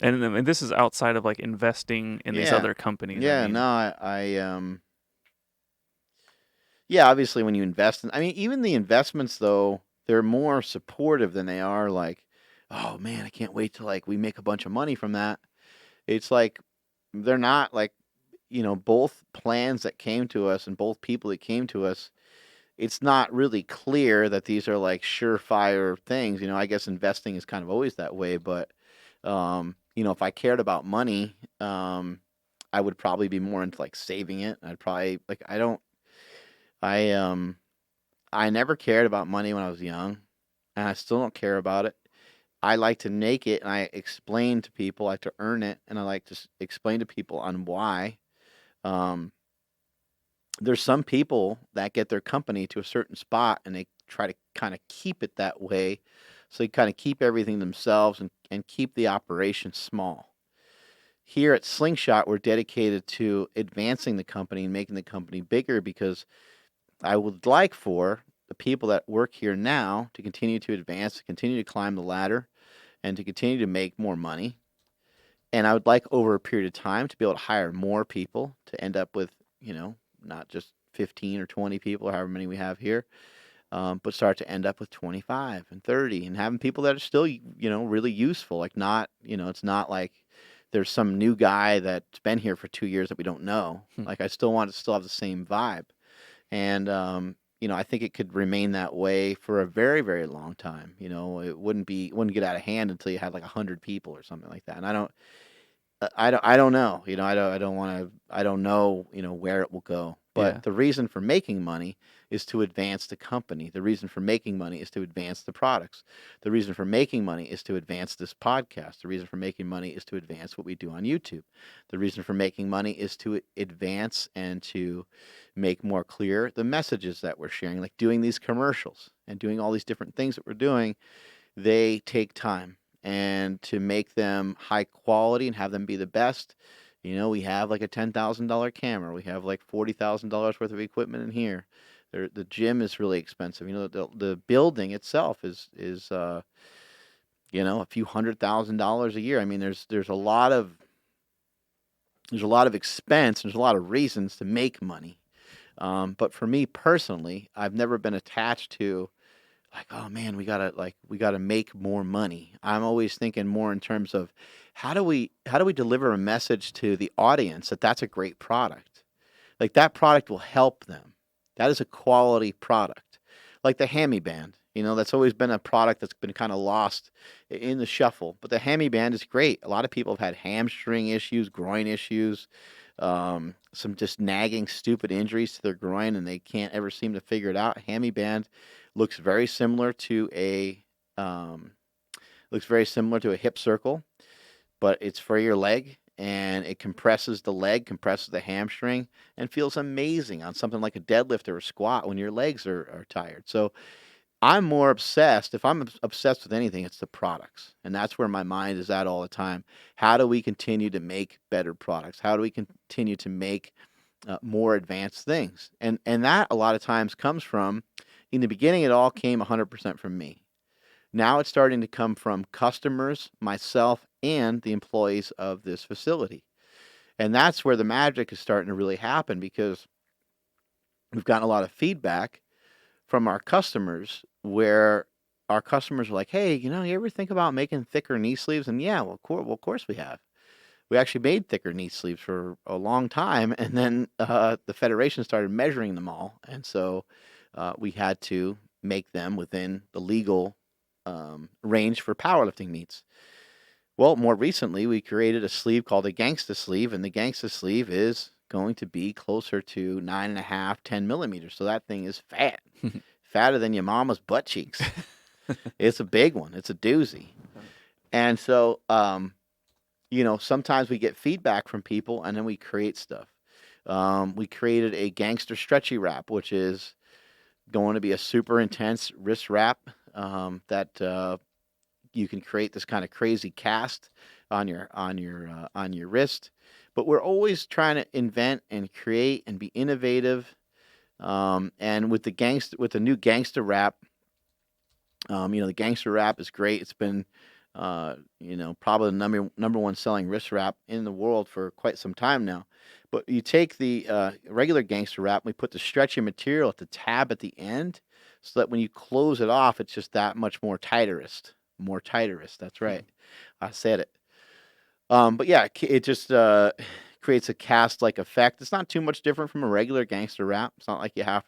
And this is outside of like investing in these other companies. Yeah, no, yeah, obviously when you invest even the investments though, they're more supportive than they are like, oh man, I can't wait till like we make a bunch of money from that. It's like they're not like, both plans that came to us and both people that came to us, it's not really clear that these are like surefire things. I guess investing is kind of always that way, but if I cared about money, I would probably be more into like saving it. I'd probably like I don't I I never cared about money when I was young, and I still don't care about it. I like to make it, and I explain to people. I like to earn it, and I like to explain to people on why. Um, there's some people that get their company to a certain spot, and they try to kind of keep it that way, so they kind of keep everything themselves and keep the operation small. Here at Slingshot, we're dedicated to advancing the company and making the company bigger because I would like for the people that work here now to continue to advance, to continue to climb the ladder, and to continue to make more money. And I would like over a period of time to be able to hire more people to end up with, not just 15 or 20 people, or however many we have here, but start to end up with 25 and 30 and having people that are still, really useful. Like, not, it's not like there's some new guy that's been here for 2 years that we don't know. Like, I still want to still have the same vibe. And, I think it could remain that way for a very, very long time. It wouldn't get out of hand until you had like 100 people or something like that. And I don't know. I don't know, where it will go. Yeah. But the reason for making money is to advance the company. The reason for making money is to advance the products. The reason for making money is to advance this podcast. The reason for making money is to advance what we do on YouTube. The reason for making money is to advance and to make more clear the messages that we're sharing, like doing these commercials and doing all these different things that we're doing. They take time, and to make them high quality and have them be the best, we have like a $10,000 camera. We have like $40,000 worth of equipment in here. The gym is really expensive. The building itself is a few $100,000 a year. I mean, there's a lot of expense. There's a lot of reasons to make money. But for me personally, I've never been attached to like, oh man, we gotta make more money. I'm always thinking more in terms of how do we deliver a message to the audience that that's a great product. Like, that product will help them. That is a quality product. Like the Hammy Band, that's always been a product that's been kind of lost in the shuffle. But the Hammy Band is great. A lot of people have had hamstring issues, groin issues, some just nagging, stupid injuries to their groin, and they can't ever seem to figure it out. Hammy Band looks very similar to um, a hip circle, but it's for your leg, and it compresses the leg, compresses the hamstring, and feels amazing on something like a deadlift or a squat when your legs are tired. So I'm more obsessed. If I'm obsessed with anything, it's the products. And that's where my mind is at all the time. How do we continue to make better products? How do we continue to make more advanced things? And that a lot of times comes from, in the beginning, it all came 100% from me. Now it's starting to come from customers, myself, and the employees of this facility. And that's where the magic is starting to really happen, because we've gotten a lot of feedback from our customers where our customers are like, hey, you ever think about making thicker knee sleeves? And yeah, well, of course we have. We actually made thicker knee sleeves for a long time, and then the federation started measuring them all, and so we had to make them within the legal range for powerlifting meets. Well, more recently, we created a sleeve called a Gangsta sleeve, and the Gangsta sleeve is going to be closer to 9.5, 10 millimeters. So that thing is fat, fatter than your mama's butt cheeks. It's a big one. It's a doozy. And so, sometimes we get feedback from people, and then we create stuff. We created a Gangster stretchy wrap, which is going to be a super intense wrist wrap that you can create this kind of crazy cast on your wrist. But we're always trying to invent and create and be innovative. And with the new Gangster wrap, the Gangster wrap is great. It's been probably the number one selling wrist wrap in the world for quite some time now. But you take the regular Gangster wrap, and we put the stretchy material at the tab at the end, so that when you close it off, it's just that much more tighterist. More tighterist. That's right. I said it. But yeah, it just creates a cast-like effect. It's not too much different from a regular Gangster wrap. It's not like you have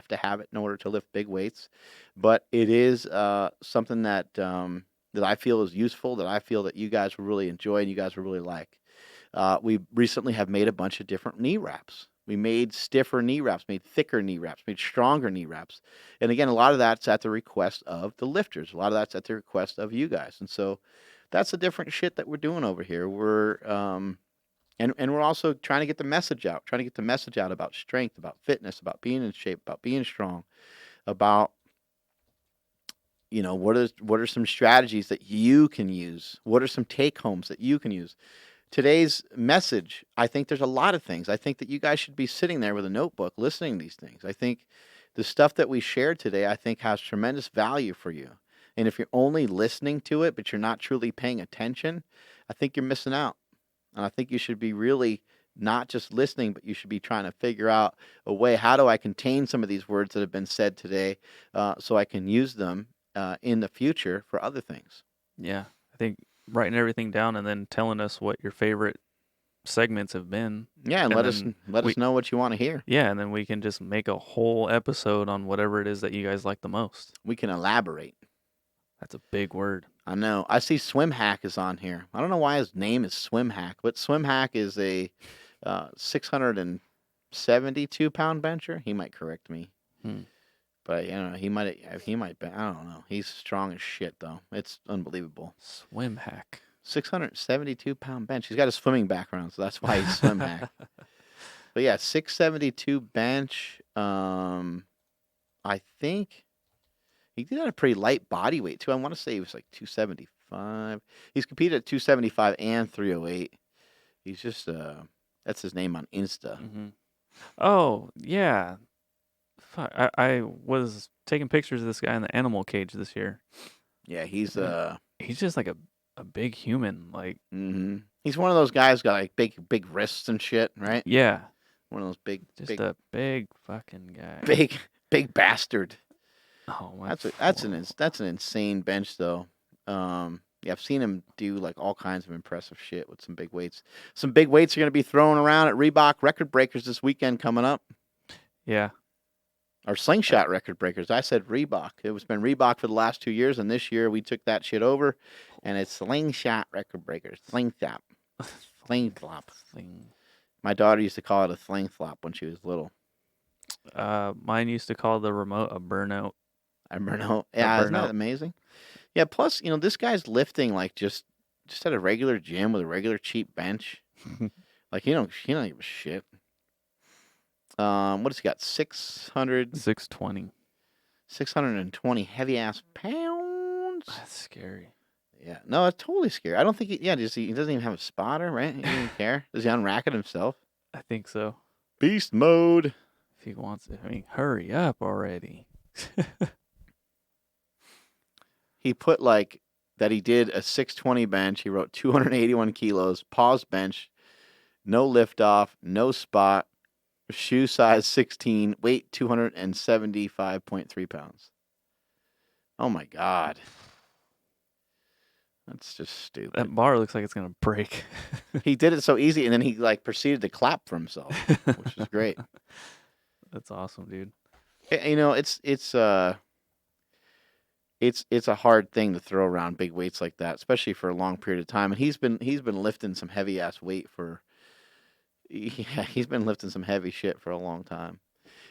to have it in order to lift big weights, but it is something that I feel is useful, that I feel that you guys will really enjoy and you guys will really like. We recently have made a bunch of different knee wraps. We made stiffer knee wraps, made thicker knee wraps, made stronger knee wraps. And again, a lot of that's at the request of the lifters. A lot of that's at the request of you guys. And so that's the different shit that we're doing over here. And we're also trying to get the message out, about strength, about fitness, about being in shape, about being strong, about what are some strategies that you can use? What are some take homes that you can use? Today's message, I think there's a lot of things. I think that you guys should be sitting there with a notebook listening to these things. I think the stuff that we shared today, I think has tremendous value for you. And if you're only listening to it, but you're not truly paying attention, I think you're missing out. And I think you should be really not just listening, but you should be trying to figure out a way, how do I contain some of these words that have been said today so I can use them in the future for other things. Yeah, I think writing everything down and then telling us what your favorite segments have been. Yeah, and let us know what you want to hear. Yeah, and then we can just make a whole episode on whatever it is that you guys like the most. We can elaborate. That's a big word. I know. I see Swim Hack is on here. I don't know why his name is Swim Hack, but Swim Hack is a 672-pound bencher. He might correct me. But he might be. I don't know. He's strong as shit, though. It's unbelievable. Swim Hack. 672-pound bench. He's got a swimming background, so that's why he's Swim Hack. But yeah, 672 bench. I think he did have a pretty light body weight too. I want to say he was like 275. He's competed at 275 and 308. He's just that's his name on Insta. Mm-hmm. Oh yeah. Fuck. I was taking pictures of this guy in the animal cage this year. Yeah, he's just like a big human, like. Mm-hmm. He's one of those guys got like big wrists and shit, right? Yeah. One of those a big fucking guy. Big bastard. Oh my. That's an insane bench though. Yeah, I've seen him do like all kinds of impressive shit with some big weights. Some big weights are going to be thrown around at Reebok Record Breakers this weekend coming up. Yeah. Or Slingshot Record Breakers. I said Reebok. It's been Reebok for the last 2 years, and this year we took that shit over, and it's Slingshot Record Breakers. Slingshot. Sling flop. My daughter used to call it a sling flop when she was little. Mine used to call the remote a burnout. A burnout. Yeah, isn't that amazing? Yeah, plus, this guy's lifting like just at a regular gym with a regular cheap bench. Like, he don't give a shit. What has he got? 620. 620 heavy ass pounds. That's scary. Yeah, no, it's totally scary. I don't think he doesn't even have a spotter, right? He doesn't care. Does he unrack it himself? I think so. Beast mode. If he wants it. I mean, hurry up already. He put like that he did a 620 bench. He wrote 281 kilos, pause bench, no lift off, no spot, shoe size 16, weight 275.3 pounds. Oh my God. That's just stupid. That bar looks like it's going to break. He did it so easy, and then he like proceeded to clap for himself, which is great. That's awesome, dude. It's a hard thing to throw around big weights like that, especially for a long period of time. And he's been lifting some heavy ass weight he's been lifting some heavy shit for a long time.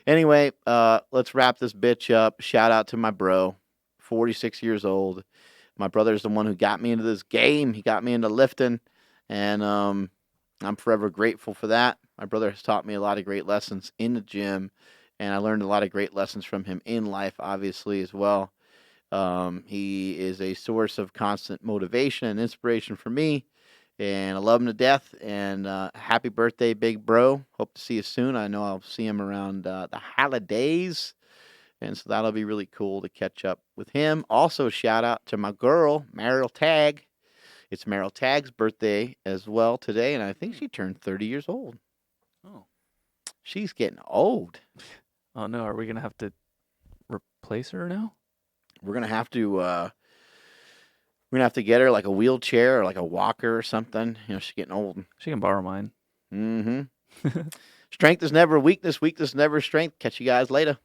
Anyway, let's wrap this bitch up. Shout out to my bro, 46 years old. My brother's the one who got me into this game. He got me into lifting, and I'm forever grateful for that. My brother has taught me a lot of great lessons in the gym, and I learned a lot of great lessons from him in life, obviously, as well. He is a source of constant motivation and inspiration for me, and I love him to death. And happy birthday, big bro. Hope to see you soon. I know I'll see him around the holidays, and so that'll be really cool to catch up with him. Also, shout out to my girl, Meryl Tagg. It's Meryl Tagg's birthday as well today, and I think she turned 30 years old. Oh. She's getting old. Oh, no. Are we going to have to replace her now? We're going to have to get her like a wheelchair or like a walker or something. She's getting old. She can borrow mine. Mm-hmm. Strength is never weakness. Weakness is never strength. Catch you guys later.